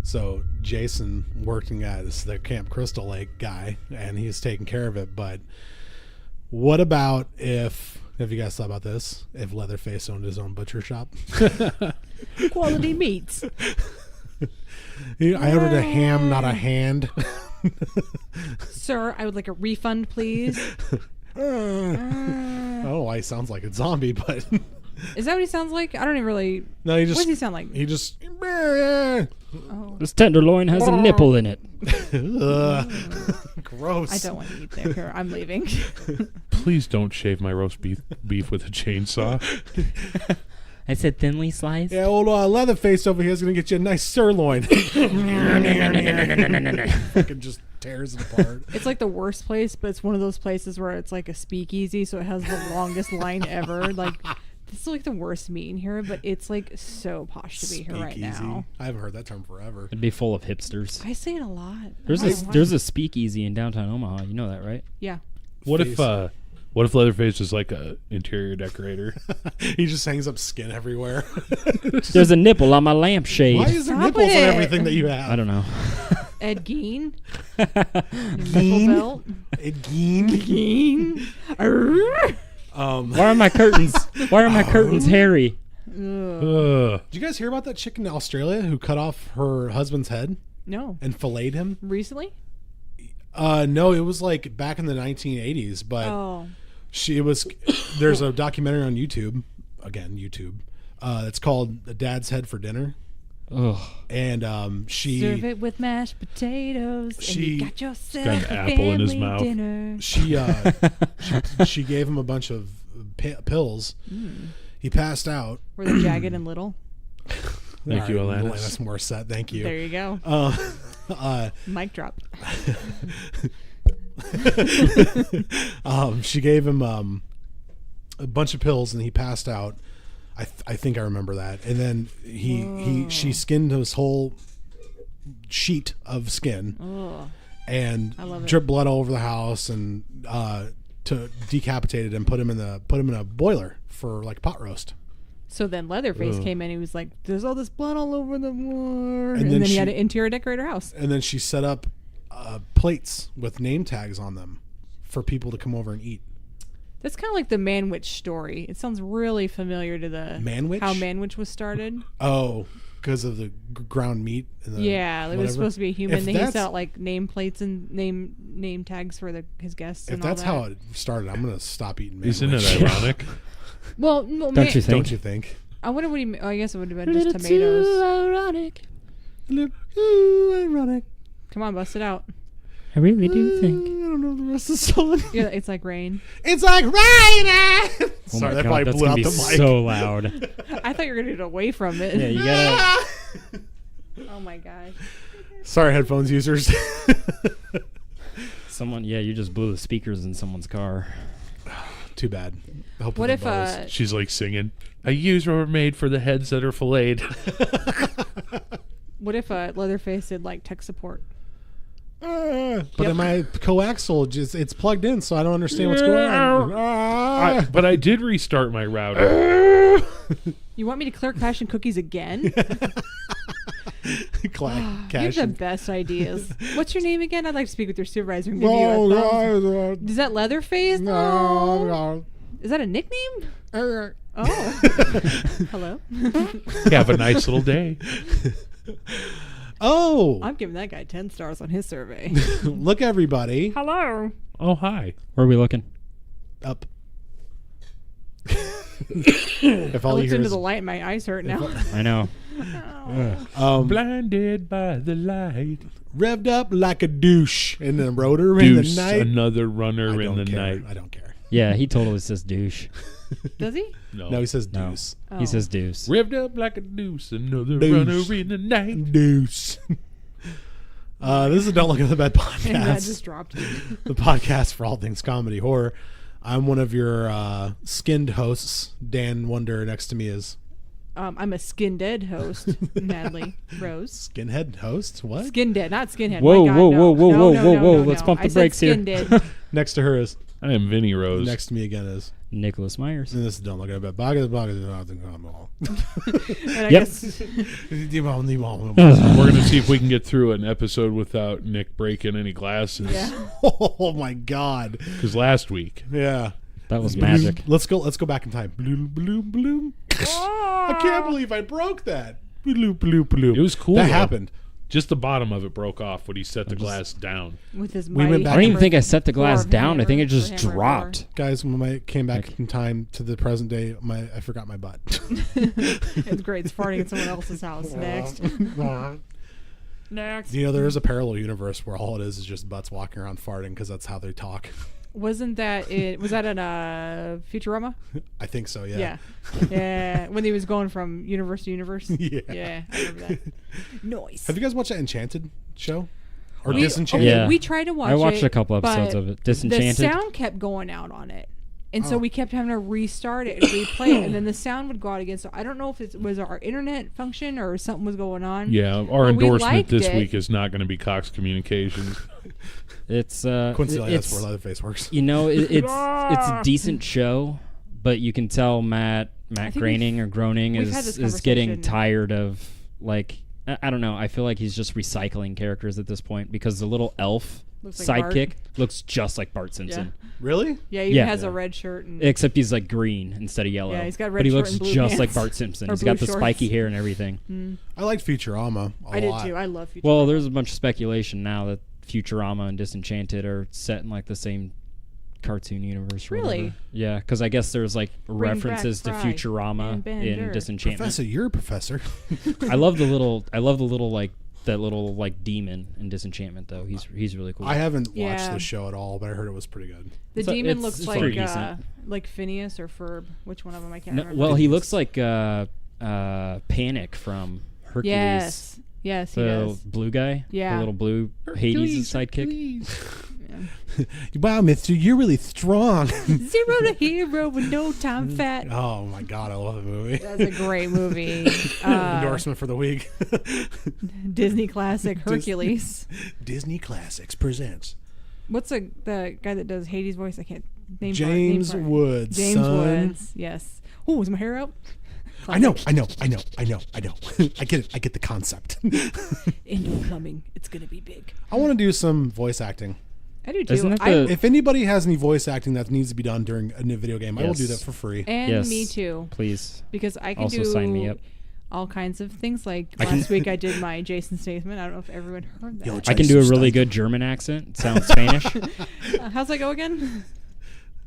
So Jason working as the Camp Crystal Lake guy, and he's taking care of it. But what about have you guys thought about this? If Leatherface owned his own butcher shop? Quality meats. I ordered a ham, not a hand. Sir, I would like a refund, please. I don't know why he sounds like a zombie, but... Is that what he sounds like? I don't even really... No, he just... What does he sound like? He just... Oh. This tenderloin has a nipple in it. Gross. I don't want to eat there. Here, I'm leaving. Please don't shave my roast beef with a chainsaw. I said thinly sliced. Yeah, old Leatherface over here is going to get you a nice sirloin. Fucking just tears it apart. It's like the worst place, but it's one of those places where it's like a speakeasy, so it has the longest line ever. Like, this is like the worst meat in here, but it's like so posh to be here right now. I haven't heard that term forever. It'd be full of hipsters. I say it a lot. There's a speakeasy in downtown Omaha. You know that, right? Yeah. What if Leatherface is like a interior decorator? He just hangs up skin everywhere. There's a nipple on my lampshade. Why is there nipples on everything that you have? I don't know. Ed Gein. Gein? Belt. Ed Gein? Gein. Why are my curtains? Why are my curtains hairy? Did you guys hear about that chick in Australia who cut off her husband's head? No. And filleted him? Recently? No, it was like back in the 1980s, but there's a documentary on YouTube, again, YouTube, it's called A Dad's Head for Dinner. Ugh. And she serve it with mashed potatoes. And you got yourself got an apple in his mouth. Dinner. She gave him a bunch of pills. He passed out. Were they jagged and little? Thank you, Alanis. Alanis Morissette. Thank you. There you go. Mic drop. She gave him a bunch of pills and he passed out. I think I remember that. And then she skinned his whole sheet of skin and dripped blood all over the house and to decapitated him, put him in a boiler for like pot roast. So then Leatherface came in. He was like, "There's all this blood all over the floor," and then he had an interior decorator house. And then she set up plates with name tags on them for people to come over and eat. That's kind of like the Manwich story. It sounds really familiar to the Manwich? How Manwich was started. Oh, because of the ground meat. And it was supposed to be a human. Then he set out like name plates and name tags for his guests. If that's how it started, I'm gonna stop eating Manwich. Isn't it ironic? Well, no, Don't you think? Don't you think? I wonder what he. I guess it would have been just tomatoes. Too ironic. Ironic. Come on, bust it out. I really do think. I don't know the rest of the song. Yeah, it's like rain. It's like rain. Oh Sorry, that my God, probably that's blew gonna out be the mic. so loud. I thought you were gonna do it away from it. Yeah, you gotta. Oh my gosh. Sorry, headphones users. You just blew the speakers in someone's car. Too bad. What if She's like singing, "I use were made for the heads that are filleted." What if Leatherface did like tech support? But in my coaxial, it's plugged in, so I don't understand what's going on. But I did restart my router. You want me to clear cache and cookies again? You have the best ideas. What's your name again? I'd like to speak with your supervisor and give you a thumbs. Is that Leatherface? No. Is that a nickname? Oh. Hello? Have a nice little day. Oh. I'm giving that guy 10 stars on his survey. Look, everybody. Hello. Oh, hi. Where are we looking? Up. If I all you looked hear into is the light and my eyes hurt now. I know. Blinded by the light. Revved up like a douche in the rotor in the Deuce, night. another runner in the night. I don't care. Yeah, he totally says douche. Does he? No, he says No. deuce. Oh. He says deuce. Revved up like a deuce, another Deuce. runner in the night. Deuce. This is a Don't Look at the Bed podcast. And that just dropped. The podcast for all things comedy horror. I'm one of your skinned hosts. Dan Wonder next to me is I'm a skin dead host, Natalie Rose. skinhead host. What? Skin dead, not skinhead. Whoa, My God, whoa, no. whoa, whoa, No, whoa, no, whoa. no, Let's no. pump the I said brakes here. skin dead. Next to her is I am Vinny Rose. next to me again is Nicholas Myers. And this is Don't Look at it. We're And I Yep. guess We're gonna see if we can get through an episode without Nick breaking any glasses. yeah. Oh my God. Because last week, Yeah. That was magic. Let's go back in time. Bloom, bloom, bloom. I can't believe I broke that. Bloom, bloom, bloom. it was cool. That though. happened. Just the bottom of it broke off when he set the glass down. With his We went mighty back- I don't even hammer. think I set the glass Or down. I think it hammer, just or hammer, dropped. Guys, when I came back Like- in time to the present day, I forgot my butt. It's great. It's farting at someone else's house. Next. Next. You know, there is a parallel universe where all it is just butts walking around farting because that's how they talk. Wasn't that it? Was that in Futurama? I think so, Yeah. yeah. Yeah. When he was going from universe to universe. Yeah. Yeah. I remember that. Noise. Have you guys watched that Enchanted show? Or We- Disenchanted? Yeah. We tried to watch it. I watched a couple episodes but of it. Disenchanted. The sound kept going out on it. And so Oh. we kept having to restart it and replay it. And then the sound would go out again. So I don't know if it was our internet function or something was going on. Yeah, our But we endorsement liked this it. week is not going to be Cox Communications. It's Coincidentally, it's that's where Leatherface works. you know it's a decent show, but you can tell Matt think Groening or Groening we've had is this getting conversation. tired of like I don't know. I feel like he's just recycling characters at this point because the little elf Looks like Bart. sidekick looks just like Bart Simpson, Really? Yeah, he Yeah. has a red shirt. And except he's like green instead of yellow. Yeah, he's got red but he shirt looks and blue just like pants. Bart Simpson. Or He's got blue the shorts. spiky hair and everything. I liked Futurama a I did lot. too. I love Futurama. Well, there's a bunch of speculation now that Futurama and Disenchanted are set in like the same cartoon universe. Or Really? whatever. Yeah, because I guess there's like Bring references to back Fry Futurama and Bender. in Disenchantment. Professor, you're a professor. I love the little like that little like demon in Disenchantment though. He's really cool. I haven't watched Yeah. the show at all, but I heard it was pretty good. The So demon it's- looks it's pretty like decent. Phineas or Ferb. Which one of them? I can't No, remember. well, he looks like Panic from Hercules. Yes. Yes, he The does. blue guy. Yeah. The little blue Hades sidekick. Wow, Mister, you're really strong. Zero to hero with no time fat. Oh my God, I love the movie. That's a great movie. Endorsement for the week. Disney classic Hercules. Disney Classics presents What's the guy that does Hades' voice? I can't name. James name Woods. James son. Woods. Yes. Oh, is my hair out? I know. I get the concept. Indoor plumbing. It's gonna be big. I want to do some voice acting. I do too. Isn't it the- If anybody has any voice acting that needs to be done during a new video game, I will do Yes. that for free. and Yes. me too, Please. because I can Also do sign me up. all kinds of things. Like last week, I did my Jason Statham. I don't know if everyone heard that. Yo, I can do a Jason really Statham. good German accent. It sounds Spanish. How's that go again?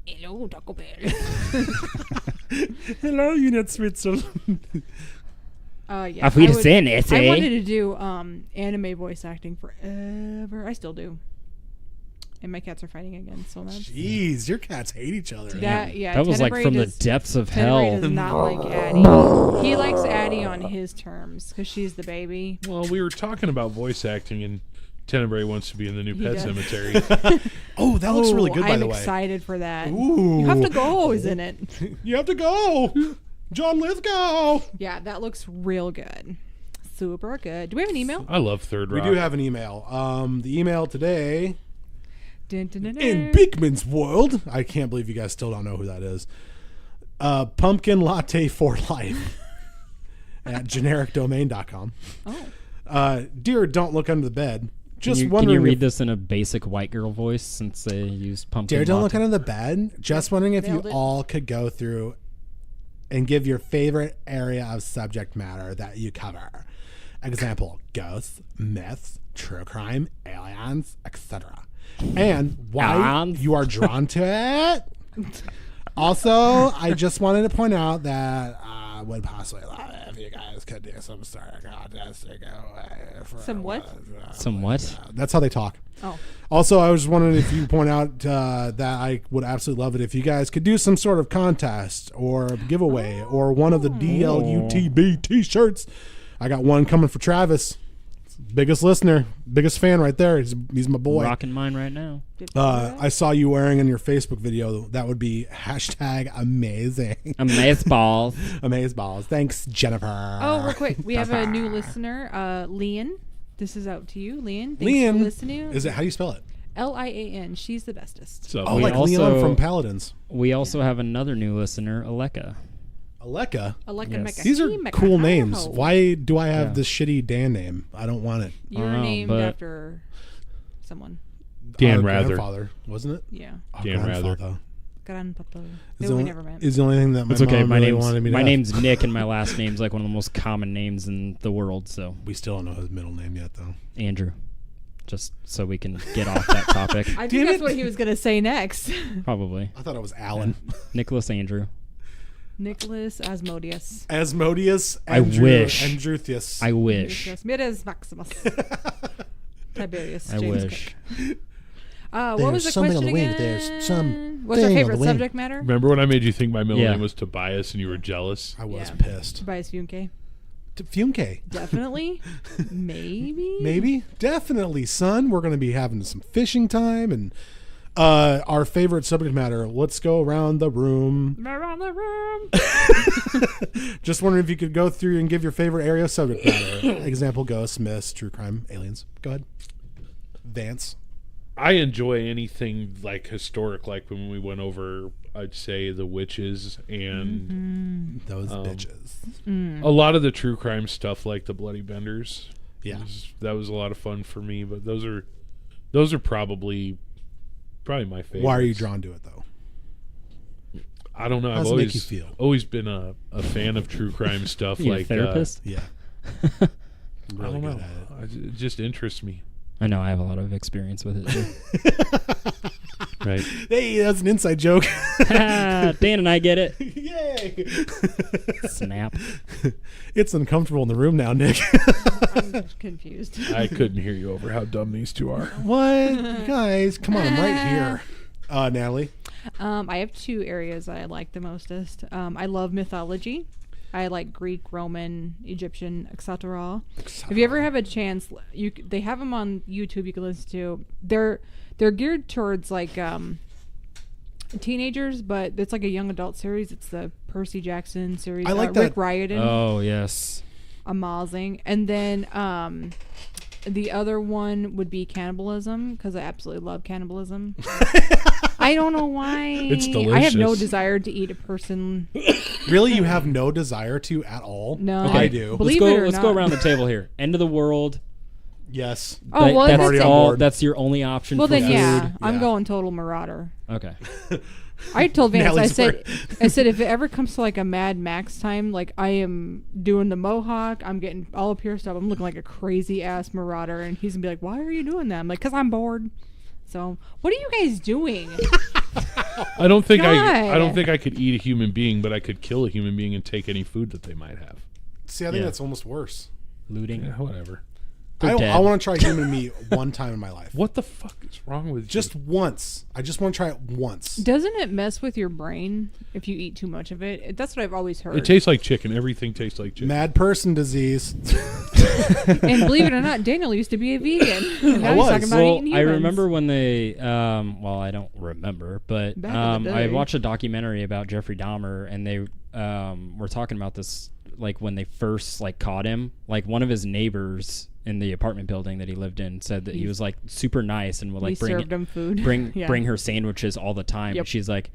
Hello, Taco Bell. Hello, Unit Switzerland. Yeah. Auf Wiedersehen, I essay. wanted to do anime voice acting forever. I still do. And my cats are fighting again, so that's Jeez, your cats hate each other. that. Yeah, That was like Tenebrae from the does- depths of Tenebrae hell. does not like Addie. He likes Addie on his terms because she's the baby. Well, we were talking about voice acting, and Tenebrae wants to be in the new He Pet does. Cemetery. Oh, that looks really good, by I'm the way. excited for that. Ooh. You have to go, isn't it? You have to go. John Lithgow. Yeah, that looks real good. Super good. Do we have an email? I love Third We Rock. do have an email. The email today Dun, dun, dun, in dun. Beekman's world. I can't believe you guys still don't know who that is. Pumpkin Latte for Life at genericdomain.com. Oh, Dear, don't look under the bed. Just Can you wondering read if, this in a basic white girl voice since they used pumpkin? Dear, don't look latte? under the bed. Just wondering if you Nailed it. all could go through and give your favorite area of subject matter that you cover. Example, ghosts, myths, true crime, aliens, etc. And why Aliens. you are drawn to it. Also, I just wanted to point out that I would possibly love it if you guys could do some sort of contest to go away for Some what? Some what? That's how they talk. oh, Also, I was wondering if you point out that I would absolutely love it if you guys could do some sort of contest or giveaway or one of the DLUTB t-shirts. I got one coming for Travis. Biggest listener, biggest fan right there. He's my boy. Rocking mine right now. I saw you wearing in your Facebook video. That would be #amazing. Amazeballs. Amazeballs. Thanks, Jennifer. oh, real quick, we have a new listener, Leon. This is out to you, Leon. Thanks Liam. for listening. Is it? How do you spell it? Lian. She's the bestest. So Oh, like Leon from Paladins. We also have another new listener, Aleka. Aleka. Yes. These are cool names. Why do I have this shitty Dan name? I don't want it. You're named after someone. Dan Rather. Grandfather, wasn't it? Yeah. Oh, Dan Rather. Grandpapa. Is We never met. the only thing that my It's okay. mom really wanted me to my have. name's Nick, and my last name's like one of the most common names in the world. So We still don't know his middle name yet, though. Andrew, just so we can get off that topic. I think that's what he was going to say next. Probably I thought it was Alan. Nicholas Andrew. Nicholas Asmodeus. Asmodeus. I wish. Andruthius. I wish. Mires Maximus. Tiberius. I James wish. Cook. What was the something question on the wind. again? There's some What's our thing on favorite the wind. subject matter? Remember when I made you think my middle Yeah. name was Tobias and you were jealous? I was Yeah. pissed. Tobias Funke. Fumke. Definitely. Maybe. Maybe. Definitely, son. We're going to be having some fishing time and our favorite subject matter. Let's go around the room. Around the room. Just wondering if you could go through and give your favorite area of subject matter. Example, ghosts, myths, true crime, aliens. Go ahead. Vance. I enjoy anything like historic, like when we went over, I'd say, the witches and Those bitches. a lot of the true crime stuff, like the Bloody Benders. Yeah. That was a lot of fun for me. But those are probably my favorite. Why are you drawn to it, though? I don't know. How I've does it always make you feel? always been a fan of true crime stuff. You like a therapist? Yeah. I Really don't know. good at it. It just interests me. I know. I have a lot of experience with it too. Right. Hey, that's an inside joke. Dan and I get it. Yay. Snap. It's uncomfortable in the room now, Nick. I'm confused. I couldn't hear you over how dumb these two are. What? You guys, come on, I'm right here. Natalie. I have two areas that I like the mostest. I love mythology. I like Greek, Roman, Egyptian, etc. If you ever have a chance, they have them on YouTube. You can listen to. They're geared towards like teenagers, but it's like a young adult series. It's the Percy Jackson series. I like Rick that. Riordan. Oh yes. Amazing. And then the other one would be cannibalism, because I absolutely love cannibalism. I don't know why. It's I have no delicious. desire to eat a person. Really, you have no desire to at all? No. I do. Believe let's go. it or Let's go not. around the table here. End of the world. Yes. Oh, well, that's that's all. board. That's your only option. Well, for then food. yeah, I'm Yeah. going total marauder. Okay. I told Vance, Natalie's I said if it ever comes to like a Mad Max time, like I am doing the mohawk, I'm getting all pierced up, I'm looking like a crazy ass marauder, and he's gonna be like, "Why are you doing that?" I'm like, "Cause I'm bored." So, what are you guys doing? I don't think God. I don't think I could eat a human being, but I could kill a human being and take any food that they might have. See, I think Yeah. that's almost worse. Looting. Yeah, whatever. They're dead. I want to try human meat one time in my life. What the fuck is wrong with Just you? once. I just want to try it once. Doesn't it mess with your brain if you eat too much of it? That's what I've always heard. It tastes like chicken. Everything tastes like chicken. Mad person disease. And believe it or not, Daniel used to be a vegan. And now I he's was. talking about Well, eating I humans. remember when they, well, I don't remember, but Back in the I day. watched a documentary about Jeffrey Dahmer, and they were talking about this, like when they first like caught him. Like one of his neighbors in the apartment building that he lived in said that he was like super nice and would like we served him food. Yeah. bring her sandwiches all the time. Yep. And she's like,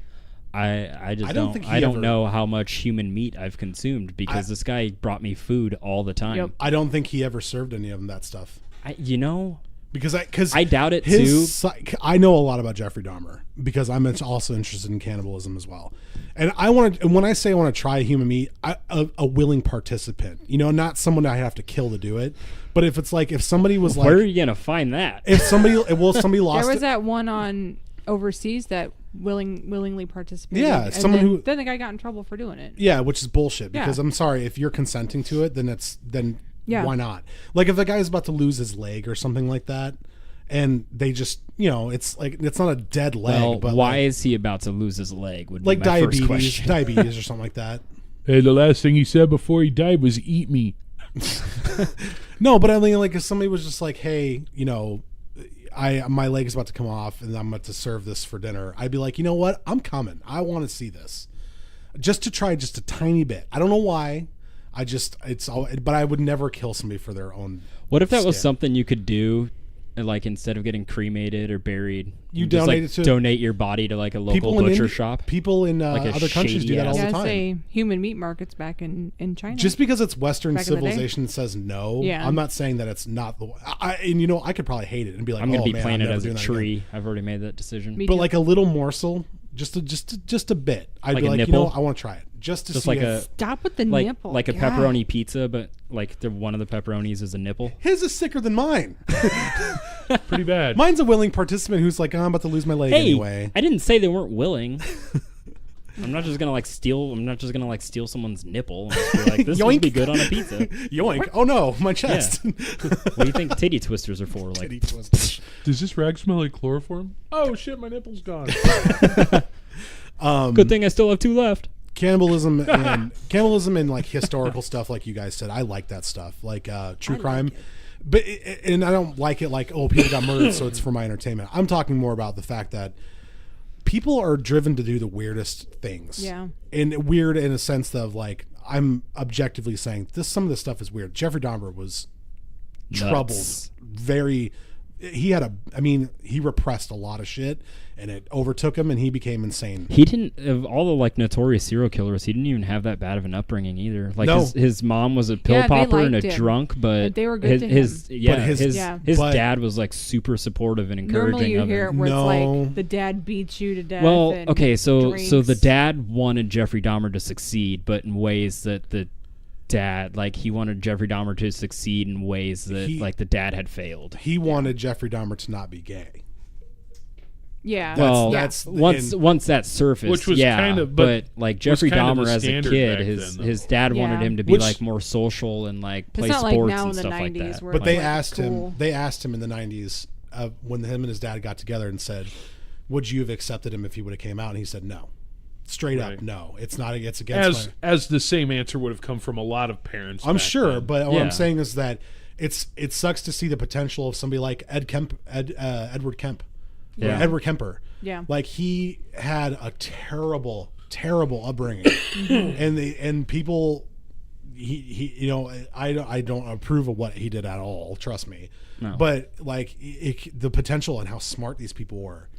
I just I don't don't think he I don't ever- know how much human meat I've consumed because this guy brought me food all the time. Yep. I don't think he ever served any of them that stuff. You know, Because I doubt it his too. I know a lot about Jeffrey Dahmer because I'm also interested in cannibalism as well. And I want to, and when I say I want to try human meat, a willing participant, you know, not someone that I have to kill to do it. But if it's like, if somebody was Where are like, you gonna find that? if somebody lost There was it. that one on overseas that willingly participated. Yeah, and someone then, who- then the guy got in trouble for doing it. Yeah, which is bullshit because Yeah. I'm sorry, if you're consenting to it, then Yeah. why not? Like if the guy's about to lose his leg or something like that, and they just, you know, it's like, it's not a dead leg, Well, but why like, is he about to lose his leg? Would like be my first diabetes, question. or something like that. Hey, the last thing he said before he died was "eat me." No, but I mean, like if somebody was just like, hey, you know, my leg is about to come off and I'm about to serve this for dinner, I'd be like, you know what, I'm coming. I want to see this, just to try just a tiny bit. I don't know why. But I would never kill somebody for their own. What if that was skin. something you could do like instead of getting cremated or buried, you just, donate like, it to donate your body to like a local butcher shop. People in Like a other countries do that all Yeah, the time. say human meat markets back in China. Just because it's Western Back in the day. civilization says no, Yeah. I'm not saying that it's not the. And you know, I could probably hate it and be like, I'm gonna oh, be man, planted I'm never as a doing that tree. again. I've already made that decision. Me But too. like a little morsel, just a bit. I'd Like be a like, nipple? you know, I want to try it just to Just see like if Stop with the like nipple. like a God. pepperoni pizza, but like one of the pepperonis is a nipple. his is sicker than mine. Pretty bad. Mine's a willing participant who's like, oh, I'm about to lose my leg Hey, anyway. I didn't say they weren't willing. I'm not just gonna like steal someone's nipple and just be like, this would be Yoink. good on a pizza. Yoink! Oh no, my chest. What do you think titty twisters are for? Like, Titty twist. Does this rag smell like chloroform? Oh shit, my nipple's gone. good thing I still have 2 left. Cannibalism and like historical stuff, like you guys said, I like that stuff, like true crime. But and I don't like it like, oh, people got murdered, so it's for my entertainment. I'm talking more about the fact that people are driven to do the weirdest things. Yeah. And weird in a sense of like, I'm objectively saying some of this stuff is weird. Jeffrey Dahmer was troubled. Nuts. He repressed a lot of shit and it overtook him and he became insane. He didn't, of all the like notorious serial killers, he didn't even have that bad of an upbringing either. Like No. his mom was a pill Yeah, they popper and a liked him. drunk, but They were good to him. his But- dad was like super supportive and encouraging Normally you of hear it him. where No. it's like the dad beats you to death. Well, and okay, so the drinks. dad wanted Jeffrey Dahmer to succeed, but in ways that the dad, like he wanted Jeffrey Dahmer to succeed in ways that like the dad had failed. He wanted Jeffrey Dahmer to not be gay. Yeah. Well, that's once that surfaced, Which was yeah, kind of- but like Jeffrey kind of Dahmer the as a standard kid, back his then, his dad wanted Yeah. him to be Which- like more social and like play not sports like now and in the stuff like 90s that. where But it's they like asked cool. him. They asked him in the '90s when him and his dad got together and said, "Would you have accepted him if he would have came out?" And he said, "No, straight up, Right. no. It's not. It's against." As the same answer would have come from a lot of parents. I'm back sure, then. but what Yeah. I'm saying is that it sucks to see the potential of somebody like Edward Kemp, Yeah. Edward Kemper. Yeah. Like he had a terrible upbringing, and people. He you know, I don't approve of what he did at all, trust me. No. But like the potential and how smart these people were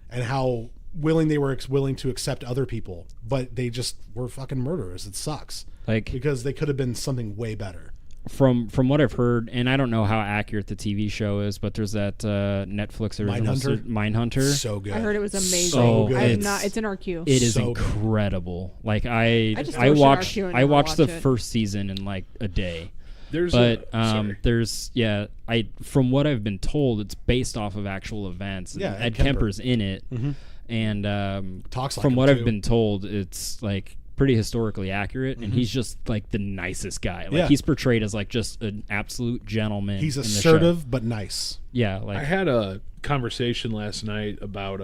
and how willing they were to accept other people, but they just were fucking murderers. It sucks. Like Because they could have been something way better. from what I've heard, and I don't know how accurate the TV show is, but there's that Netflix original Mindhunter. So good. I heard it was amazing. So good. I have It's- not. It's in our queue. It is So good. incredible. Like I just watched it on watched RQ and I never watched the watch it. first season in like a day. There's But sorry. there's from what I've been told, it's based off of actual events. And Yeah, Ed Ed Kemper. Kemper's in it, and Talks like from him, what too. I've been told, it's like pretty historically accurate, and he's just like the nicest guy. Like Yeah. he's portrayed as like just an absolute gentleman. He's in the show. assertive but nice. Yeah, I like had a conversation last night about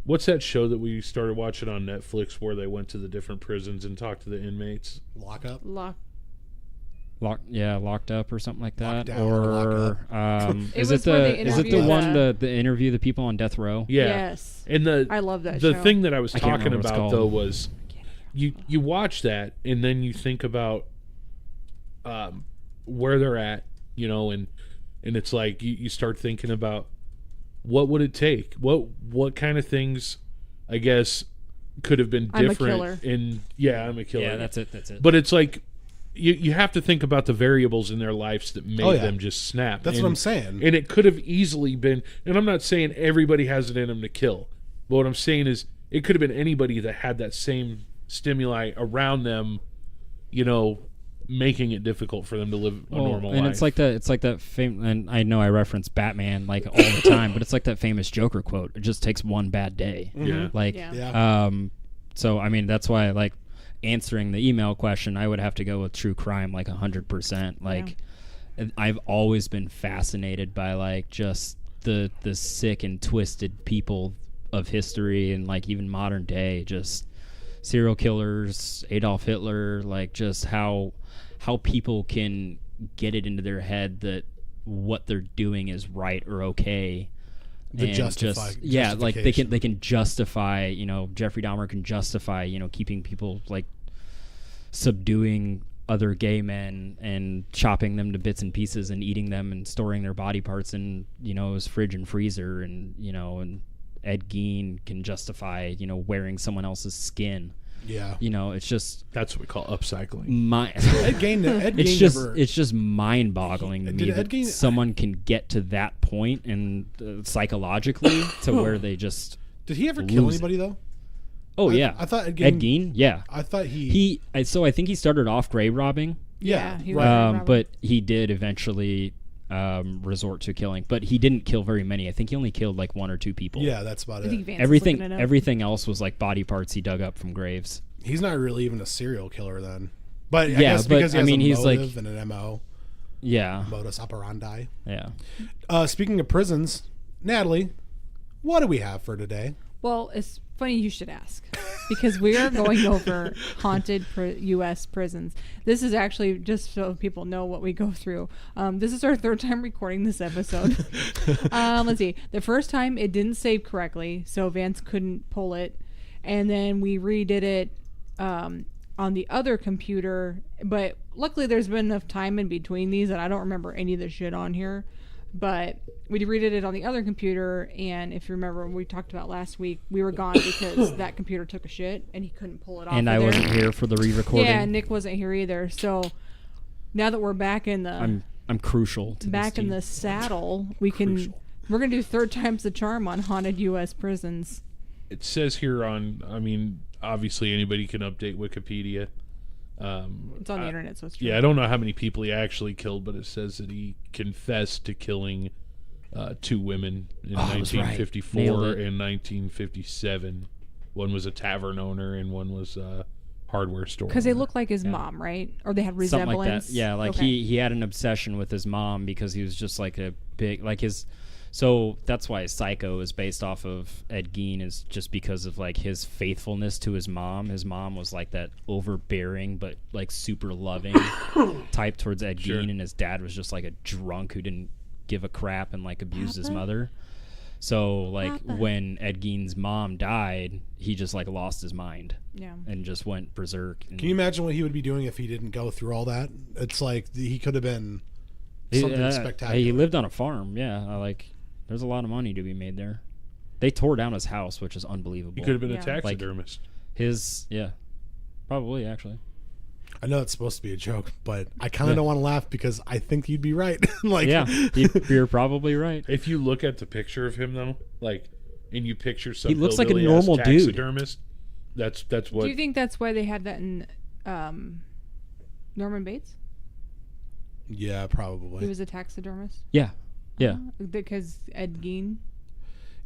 what's that show that we started watching on Netflix where they went to the different prisons and talked to the inmates? Lock up. locked up or something like that. Locked down or It Is was it where they the interviewed one the- the interview the people on death row? Yeah. Yes. And I love that the show. thing that I was I can't talking remember what it's about called. though was you watch that and then you think about where they're at, you know, and it's like you start thinking about what would it take? What kind of things I guess could have been I'm a different killer. I'm a killer. Yeah, that's it. But it's like you have to think about the variables in their lives that made Oh, yeah. them just snap. That's what I'm saying. And it could have easily been, and I'm not saying everybody has it in them to kill, but what I'm saying is it could have been anybody that had that same stimuli around them, you know, making it difficult for them to live a normal and life. it's like that and I know I reference Batman like all the time, but it's like that famous Joker quote. It just takes one bad day. Yeah. Like Yeah. so I mean that's why like answering the email question, I would have to go with true crime like 100%. Like I've always been fascinated by like just the sick and twisted people of history and like even modern day, just serial killers, Adolf Hitler, like just how people can get it into their head that what they're doing is right or okay. The And like they can justify, you know, Jeffrey Dahmer can justify, you know, keeping people like subduing other gay men and chopping them to bits and pieces and eating them and storing their body parts in, his fridge and freezer. And, and Ed Gein can justify, wearing someone else's skin. Yeah. It's just... That's what we call upcycling. Ed Gein it's just mind-boggling to me that someone can get to that point and psychologically to where they just... Did he ever kill anybody, though? Oh, yeah. I thought Ed Gein, yeah. I thought So I think he started off grave robbing. Yeah. He was but he did eventually resort to killing. But he didn't kill very many. I think he only killed like 1 or 2 people. Yeah, that's about it. Everything else was like body parts he dug up from graves. He's not really even a serial killer then. But I guess because he has a motive and an MO. Yeah. Modus operandi. Yeah. Speaking of prisons, Natalie, what do we have for today? Well, it's funny you should ask, because we are going over haunted U.S. prisons. This is actually just so people know what we go through. This is our 3rd time recording this episode. Let's see. The first time it didn't save correctly, so Vance couldn't pull it, and then we redid it on the other computer. But luckily, there's been enough time in between these that I don't remember any of the shit on here. But we redid it on the other computer, and if you remember, we talked about last week, we were gone because that computer took a shit, and he couldn't pull it off. And I wasn't here for the re-recording. Yeah, Nick wasn't here either. So now that we're back in the... I'm crucial to back this team. in the saddle, we're going to do 3rd time's the charm on haunted U.S. prisons. It says here obviously anybody can update Wikipedia. It's on the internet, so it's true. Yeah, I don't know how many people he actually killed, but it says that he confessed to killing 2 women in 1954 and 1957. One was a tavern owner and one was a hardware store. Because they looked like his mom, right? Or they had resemblance. Something like that. Yeah, like he had an obsession with his mom because he was just like a big, like his... So that's why Psycho is based off of Ed Gein, is just because of like his faithfulness to his mom. His mom was like that overbearing but like super loving type towards Ed Gein, and his dad was just like a drunk who didn't give a crap and like abused his mother. So like when Ed Gein's mom died, he just like lost his mind. Yeah. And just went berserk. Can you imagine what he would be doing if he didn't go through all that? It's like he could have been something spectacular. He lived on a farm. Yeah, there's a lot of money to be made there. They tore down his house, which is unbelievable. He could have been a taxidermist. Probably, actually. I I know it's supposed to be a joke, but I kind of don't want to laugh because I think you'd be right. You're probably right. If you look at the picture of him though, and you picture some he looks like a normal taxidermist, that's what. Do you think that's why they had that in Norman Bates? Yeah, probably. He was a taxidermist. Yeah. Because Ed Gein.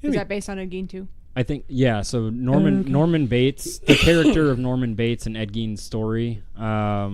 Is that based on Ed Gein too? I think so. Norman Bates, the character of Norman Bates in Ed Gein's story. I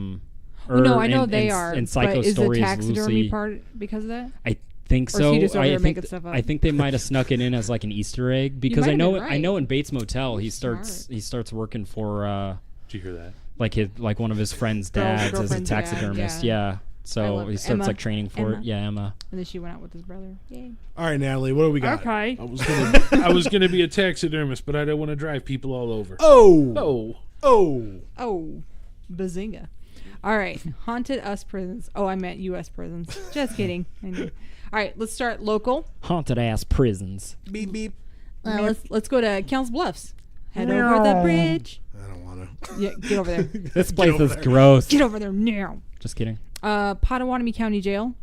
know they are. In Psycho but is story the taxidermy loosely, part because of that? I think so. Or is he just over there making stuff up? I think they might have snuck it in as like an Easter egg because I know in Bates Motel he starts working for. Did you hear that? Like one of his friends' dads as a taxidermist. Yeah. So he starts Emma. training for it. Yeah, Emma. And then she went out with his brother. Yay. All right, Natalie, what do we got? Okay. I was gonna be a taxidermist, but I don't want to drive people all over. Oh, bazinga. All right, haunted us prisons. Oh, I meant U.S. prisons. Just kidding. I know. All right, let's start local. Haunted ass prisons. Beep beep. Let's go to Council Bluffs. Head over the bridge. I don't want to. Yeah, get over there. This place is gross. Get over there now. Just kidding. Potawatomi County Jail.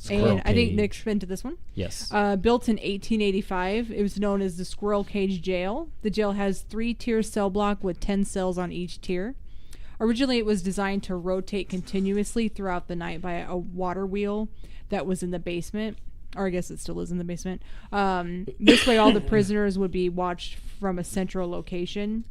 And I think Nick's been to this one. Yes. Built in 1885. It was known as the Squirrel Cage Jail. The jail has 3-tier cell block with 10 cells on each tier. Originally, it was designed to rotate continuously throughout the night by a water wheel that was in the basement. Or I guess it still is in the basement. This way, all the prisoners would be watched from a central location.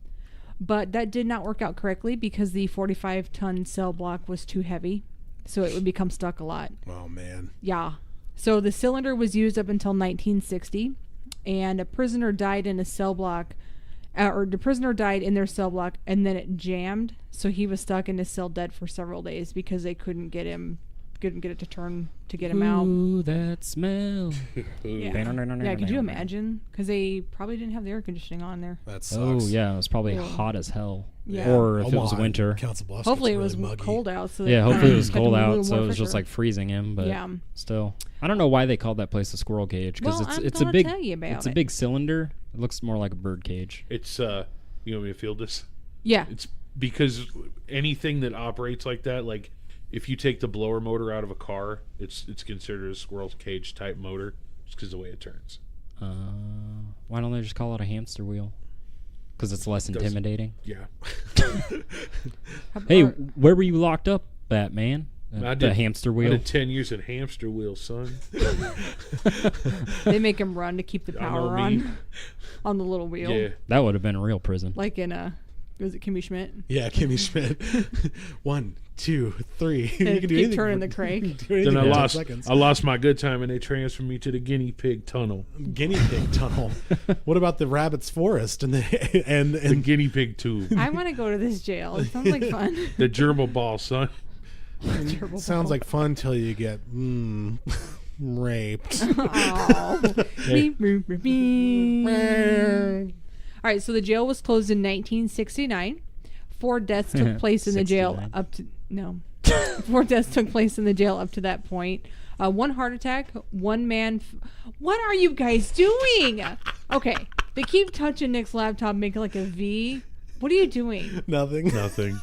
But that did not work out correctly because the 45-ton cell block was too heavy. So it would become stuck a lot. Oh, man. Yeah. So the cylinder was used up until 1960. And a prisoner died in a cell block. The prisoner died in their cell block and then it jammed. So he was stuck in his cell dead for several days because they couldn't get him couldn't get it to turn to get him out. Ooh, that smell. Yeah, could you imagine? Because they probably didn't have the air conditioning on there. That sucks. Oh yeah, it was probably hot as hell. Yeah. Or if it was winter. Council Bluffs Hopefully it gets was really muggy. cold out. So Yeah, hopefully it was kept cold him a out, little so more it was just fresher. like freezing him. But Yeah. still, I don't know why they called that place a squirrel cage because Well, it's I'm a big gonna tell you about it's a it. big cylinder. It looks more like a bird cage. It's you want me to field this? Yeah. It's because anything that operates like that, like if you take the blower motor out of a car, it's considered a squirrel cage type motor just because of the way it turns. Why don't they just call it a hamster wheel? Because it's less intimidating. Yeah. Hey, where were you locked up at, man? I The did- hamster I wheel. did 10 years at hamster wheel, son. They make him run to keep the Y'all know power me. on the little wheel. Yeah. That would have been a real prison. Like in was it Kimmy Schmidt? Yeah, Kimmy Schmidt. 1, 2, 3. You They can do keep anything turning for- the crank. you can do anything Then for 10 I lost seconds. I lost my good time and they transferred me to the guinea pig tunnel. Guinea pig tunnel. What about the rabbit's forest and the The guinea pig tube. I want to go to this jail. It sounds like fun. The gerbil ball, son. Gerbil sounds ball. like fun till you get raped. Oh. Beep, boop, boop, beep. All right, so the jail was closed in 1969. 4 deaths took place in the jail 69. up to no. 4 deaths took place in the jail up to that point. 1 heart attack. 1 man. What are you guys doing? Okay, they keep touching Nick's laptop, making like a V. What are you doing? Nothing. Nothing.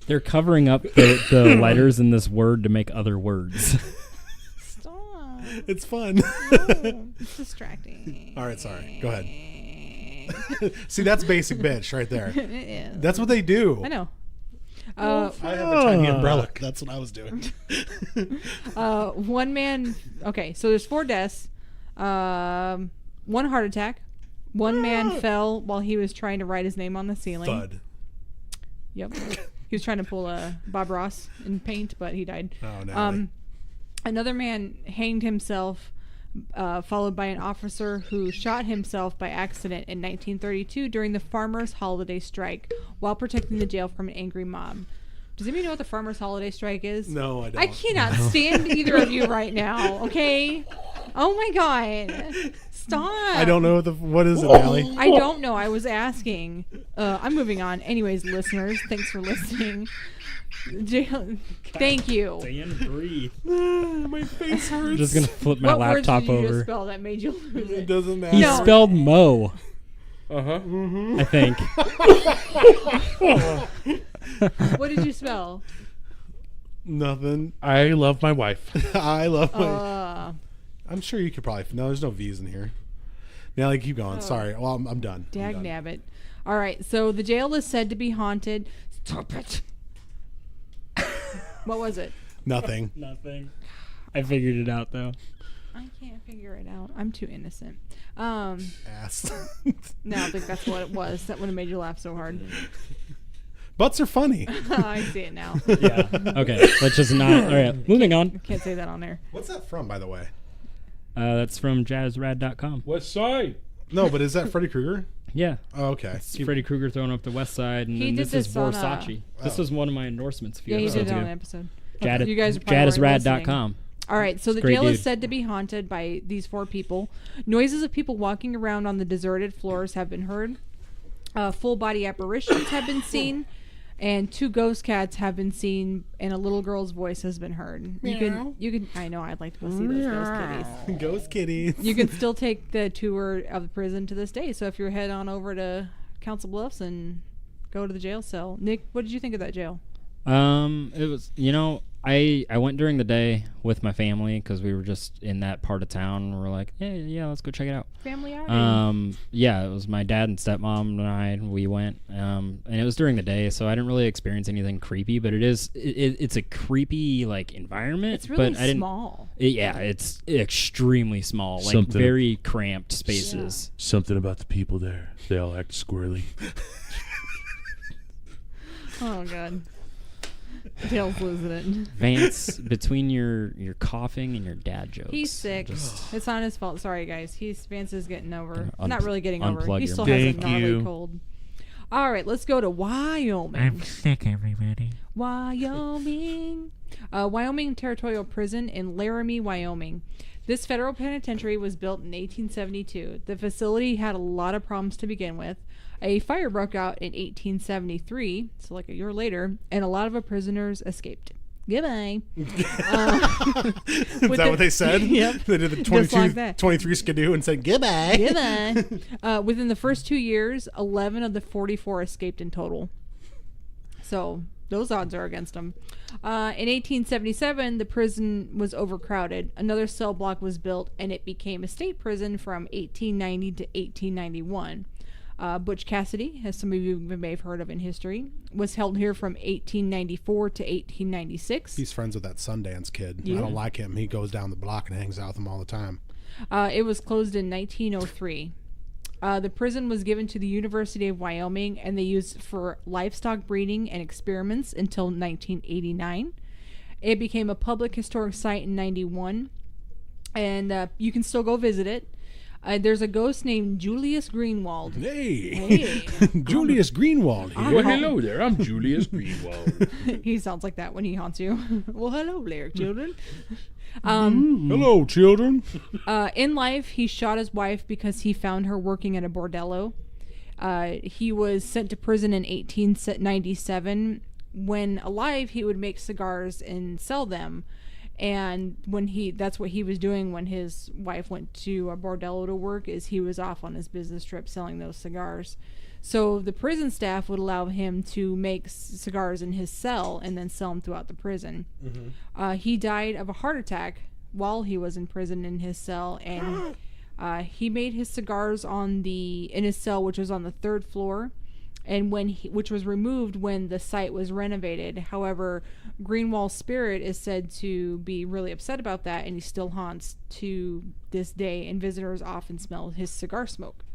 They're covering up the letters in this word to make other words. Stop. It's fun. No, it's distracting. All right, sorry. Go ahead. See, that's basic bitch right there. It is. That's what they do. I know. I have a tiny umbrella. That's what I was doing. 1 man. Okay, so there's 4 deaths. 1 heart attack. 1 man fell while he was trying to write his name on the ceiling. Thud. Yep. He was trying to pull a Bob Ross in paint, but he died. Oh, no. Another man hanged himself, followed by an officer who shot himself by accident in 1932 during the Farmers' Holiday Strike while protecting the jail from an angry mob. Does anybody know what the Farmers' Holiday Strike is? No, I don't. I cannot stand either of you right now, okay? Oh my God. Stop. I don't know what is it, Allie? I don't know. I was asking. I'm moving on. Anyways, listeners, thanks for listening. Thank you. Dan, breathe. My face I'm hurts. just gonna flip my What words laptop did you just over. spell that made you lose It it? doesn't matter. He No. spelled Mo, Uh-huh. I think. What did you spell? Nothing. I love my wife. I love my... I'm sure you could probably... No, there's no V's in here. Now, keep going. Sorry. Well, I'm done. Dag I'm done. nabbit. All right, so the jail is said to be haunted. Stop it. What was it? Nothing. Nothing. I figured it out though. I can't figure it out. I'm too innocent. Ass. No, I think that's what it was. That would have made you laugh so hard. Butts are funny. I see it now. Yeah. Okay. Let's just not. All right. Moving on. Can't say that on there. What's that from, by the way? That's from jazzrad.com. West Side. No, but is that Freddy Krueger? Yeah. Oh, okay. It's Freddy Krueger throwing up the West Side, and He then did this is this on, Versace. This was one of my endorsements a few Yeah, you did episodes it on an ago. episode. You guys are probably weren't Jazzrad.com. All right, so the Great jail is dude. said to be haunted by these 4 people. Noises of people walking around on the deserted floors have been heard. Full body apparitions have been seen, and 2 ghost cats have been seen, and a little girl's voice has been heard. You can. I know. I'd like to go see those ghost kitties. Ghost kitties. You can still take the tour of the prison to this day. So if you're head on over to Council Bluffs and go to the jail cell, Nick, what did you think of that jail? It was, I went during the day with my family because we were just in that part of town. And we're like, yeah, let's go check it out. Family outing. Yeah, it was my dad and stepmom and I. We went, and it was during the day, so I didn't really experience anything creepy. But it's a creepy environment. It's really but I didn't, small. It's extremely small, Something- very cramped spaces. Something about the people there. They all act squirrely. Oh God. Dale's losing it. Vance, between your coughing and your dad jokes, He's sick. just- It's not his fault. Sorry, guys. Vance is getting over. Gonna Not really getting over. unplug He your still mic. has a Thank gnarly you. cold. All right, let's go to Wyoming. I'm sick, everybody. Wyoming. Wyoming Territorial Prison in Laramie, Wyoming. This federal penitentiary was built in 1872. The facility had a lot of problems to begin with. A fire broke out in 1873, so like a year later, and a lot of the prisoners escaped. Goodbye. Is that what they said? Yep. They did the Just like that. 23 skidoo and said goodbye. Goodbye. Within the first 2 years, 11 of the 44 escaped in total. So those odds are against them. In 1877, the prison was overcrowded. Another cell block was built, and it became a state prison from 1890 to 1891. Butch Cassidy, as some of you may have heard of in history, was held here from 1894 to 1896. He's friends with that Sundance kid. Yeah. I don't like him. He goes down the block and hangs out with them all the time. It was closed in 1903. The prison was given to the University of Wyoming, and they used it for livestock breeding and experiments until 1989. It became a public historic site in 91, and you can still go visit it. There's a ghost named Julius Greenwald. Hey. Julius Greenwald here. Well, hello there. I'm Julius Greenwald. He sounds like that when he haunts you. Well, hello there, children. Hello, children. In life, he shot his wife because he found her working at a bordello. He was sent to prison in 1897. When alive, he would make cigars and sell them. And that's what he was doing when his wife went to a bordello to work, is he was off on his business trip selling those cigars. So the prison staff would allow him to make cigars in his cell and then sell them throughout the prison. Mm-hmm. He died of a heart attack while he was in prison in his cell, and he made his cigars in his cell, which was on the 3rd floor. And which was removed when the site was renovated. However, Greenwald's spirit is said to be really upset about that, and he still haunts to this day, and visitors often smell his cigar smoke.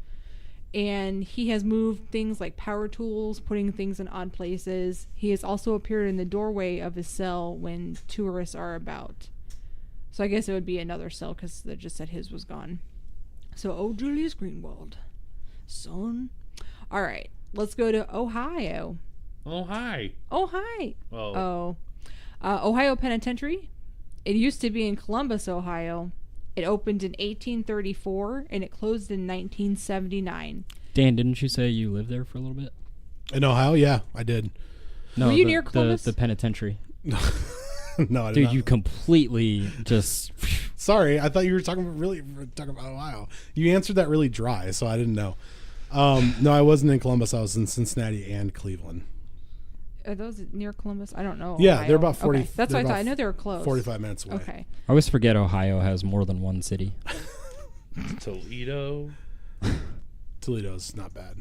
And he has moved things like power tools, putting things in odd places. He has also appeared in the doorway of his cell when tourists are about. So I guess it would be another cell, because they just said his was gone. So, Julius Greenwald. Son. All right. Let's go to Ohio. Oh, hi. Oh, hi. Oh. Ohio Penitentiary. It used to be in Columbus, Ohio. It opened in 1834, and it closed in 1979. Dan, didn't you say you lived there for a little bit? In Ohio? Yeah, I did. No, Were you near Columbus? The penitentiary. No, I did Dude, not. you completely just... Sorry, I thought you were talking about Ohio. You answered that really dry, so I didn't know. No, I wasn't in Columbus. I was in Cincinnati and Cleveland. Are those near Columbus? I don't know. Yeah, Ohio. they're about 40. Okay. That's what I thought. I know they were close. 45 minutes away. Okay. I always forget Ohio has more than one city. Toledo. Toledo's not bad.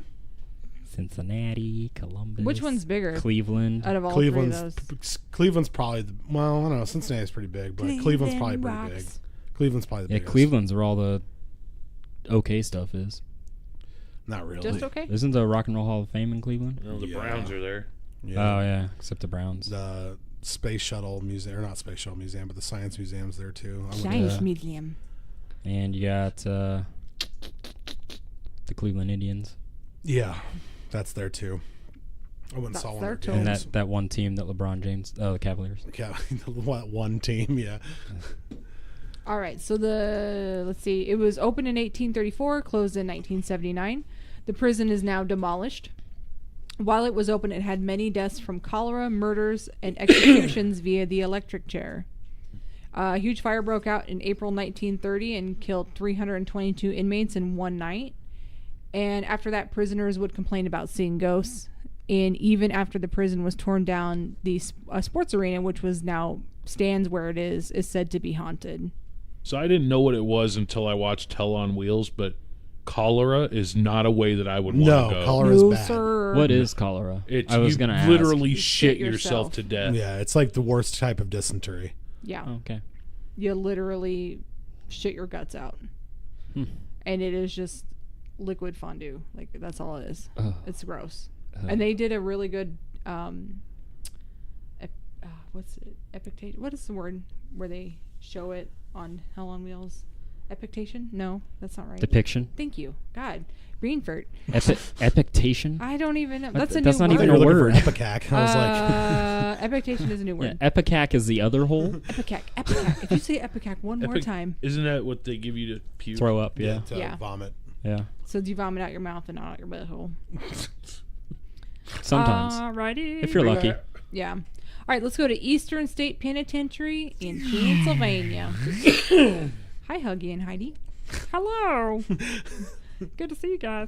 Cincinnati, Columbus. Which one's bigger? Cleveland. Out of all Cleveland's three of those. Cleveland's probably I don't know. Cincinnati's pretty big, but Cleveland's probably pretty rocks. big. Cleveland's probably the Yeah, biggest. Cleveland's where all the okay stuff is. Not really. Just okay? Isn't the Rock and Roll Hall of Fame in Cleveland? No, the Yeah. Browns are there. Yeah. Oh, yeah, except the Browns. The Space Shuttle Museum, or not Space Shuttle Museum, but the Science Museum's there too. Science Museum. And you got the Cleveland Indians. Yeah, that's there too. I went and That's saw one there of too. their And games. that one team that LeBron James, the Cavaliers. Yeah, one team, yeah. All right, so let's see. It was opened in 1834, closed in 1979. The prison is now demolished. While it was open, it had many deaths from cholera, murders, and executions via the electric chair. A huge fire broke out in April 1930 and killed 322 inmates in one night. And after that, prisoners would complain about seeing ghosts. And even after the prison was torn down, the sports arena, which was now stands where it is said to be haunted. So I didn't know what it was until I watched Hell on Wheels, but cholera is not a way that I would want to go. No, cholera is bad. Sir. What is cholera? It's I was you going to ask. literally You shit shit yourself yourself. to death. Yeah, it's like the worst type of dysentery. Yeah. Oh, okay. You literally shit your guts out. Hmm. And it is just liquid fondue. Like, that's all it is. Ugh. It's gross. Ugh. And they did a really good, what's it? Epictate? What is the word where they show it on Hell on Wheels? Epiction? No, that's not right. Depiction. Thank you. God. Greenford. Epiction. I don't even know. That's a new word. That's not even You're a looking word. for Epicac. I was like, Epiction is a new word. Yeah, Epicac is the other hole. Epicac. If you say Epicac one more time. Isn't that what they give you to puke? Throw up. Yeah. to vomit. Yeah. So do you vomit out your mouth and not out your butthole? Sometimes. Alrighty. If you're lucky. Yeah. All right, let's go to Eastern State Penitentiary in Pennsylvania. Hi, Huggy and Heidi. Hello. Good to see you guys.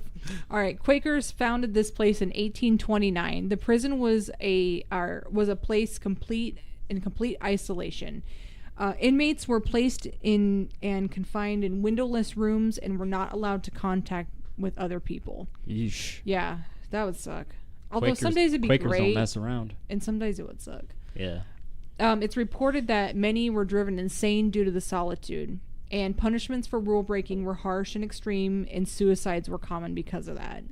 All right, Quakers founded this place in 1829. The prison was a place in complete isolation. Inmates were placed in and confined in windowless rooms and were not allowed to contact with other people. Yeesh. Yeah, that would suck. Although Quakers, some days it'd be Quakers great, don't mess around. and some days it would suck. Yeah. It's reported that many were driven insane due to the solitude, and punishments for rule breaking were harsh and extreme, and suicides were common because of that.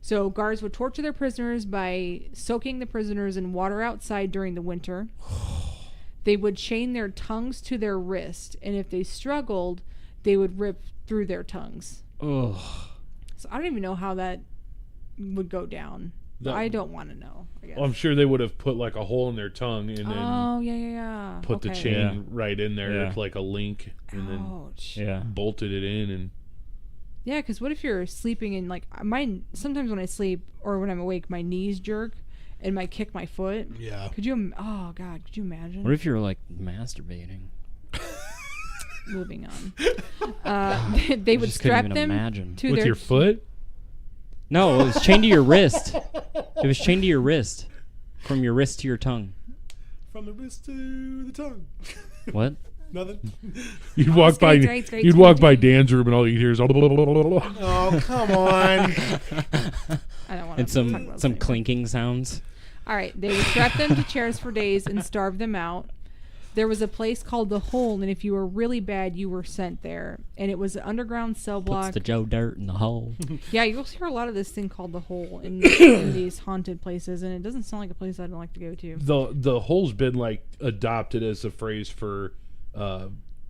So guards would torture their prisoners by soaking the prisoners in water outside during the winter. They would chain their tongues to their wrist, and if they struggled, they would rip through their tongues. Ugh. So I don't even know how that would go down. I don't want to know, I guess. Well, I'm sure they would have put like a hole in their tongue and then yeah. put the chain right in there Yeah. with like a link and Ouch. Yeah. then bolted it in and Yeah, because what if you're sleeping and like sometimes when I sleep or when I'm awake, my knees jerk and might kick my foot. Yeah. Could you? Oh God, could you imagine? What if you're like masturbating? Moving on. They would just couldn't strap even them imagine. to with their your foot? No, it was chained to your wrist. It was chained to your wrist. From your wrist to your tongue. From the wrist to the tongue. What? Nothing. You'd walk by straight, walk by Dan's room and all you hear is Oh, come on. I don't want And to talk some about this anymore. clinking sounds. All right, they would strap them to chairs for days and starve them out. There was a place called the Hole, and if you were really bad, you were sent there. And it was an underground cell block. Puts the Joe Dirt in the hole. Yeah, you'll hear a lot of this thing called the Hole in these haunted places, and it doesn't sound like a place I'd like to go to. the hole's been like adopted as a phrase for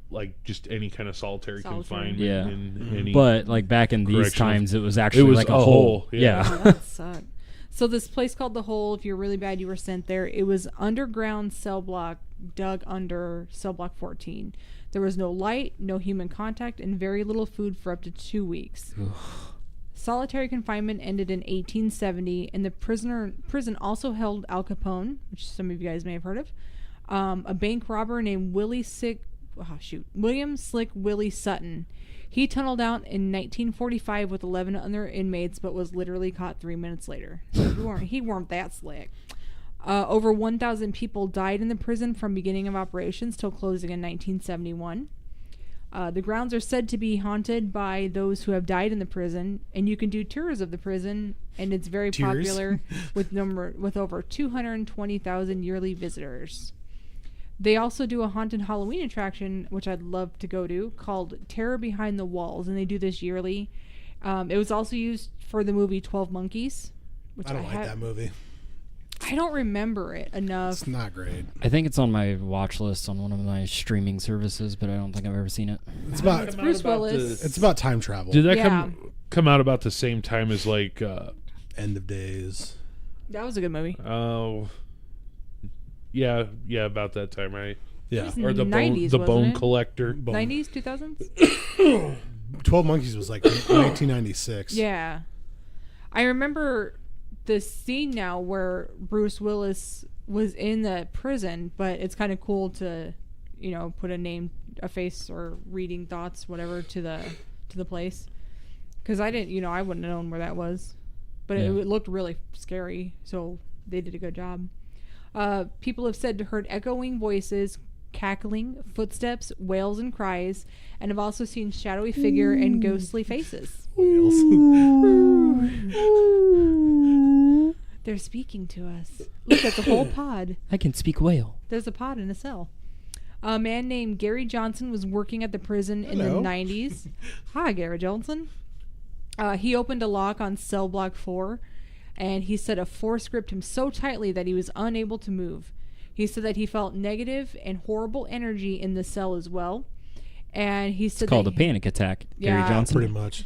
like just any kind of solitary confinement Yeah. in any But like back in these Correctional- times, it was actually like a hole. yeah. Oh, that sucked. So this place called the Hole, if you're really bad, you were sent there. It was underground cell block dug under cell block 14. There was no light, no human contact, and very little food for up to 2 weeks. Solitary confinement ended in 1870, and the prison also held Al Capone, which some of you guys may have heard of, a bank robber named William Slick Willie Sutton. He tunneled out in 1945 with 11 other inmates, but was literally caught 3 minutes later. He weren't that slick. Over 1,000 people died in the prison from beginning of operations till closing in 1971. The grounds are said to be haunted by those who have died in the prison, and you can do tours of the prison, and it's very popular with over 220,000 yearly visitors. They also do a haunted Halloween attraction, which I'd love to go to, called Terror Behind the Walls, and they do this yearly. It was also used for the movie 12 Monkeys. Which I don't like that movie. I don't remember it enough. It's not great. I think it's on my watch list on one of my streaming services, but I don't think I've ever seen it. It's about Bruce Willis. it's about time travel. Did that come out about the same time as like End of Days. That was a good movie. oh yeah, about that time, right? Yeah. Or the 90s, bone wasn't it? collector. 90s, 2000s? 12 Monkeys was like 1996. Yeah. I remember the scene now where Bruce Willis was in the prison, but it's kind of cool to, put a name, a face, or reading thoughts, whatever, to the place. Because I didn't, I wouldn't have known where that was. But it looked really scary, so they did a good job. People have said to heard echoing voices, cackling, footsteps, wails, and cries, and have also seen shadowy figure and ghostly faces. Whales. They're speaking to us. Look, that's a whole pod. I can speak whale. There's a pod in a cell. A man named Gary Johnson was working at the prison in the 90s. Hi, Gary Johnson. He opened a lock on cell block 4, and he said a force gripped him so tightly that he was unable to move. He said that he felt negative and horrible energy in the cell as well, And he said It's called a panic attack, Gary Yeah. Johnson. Pretty much.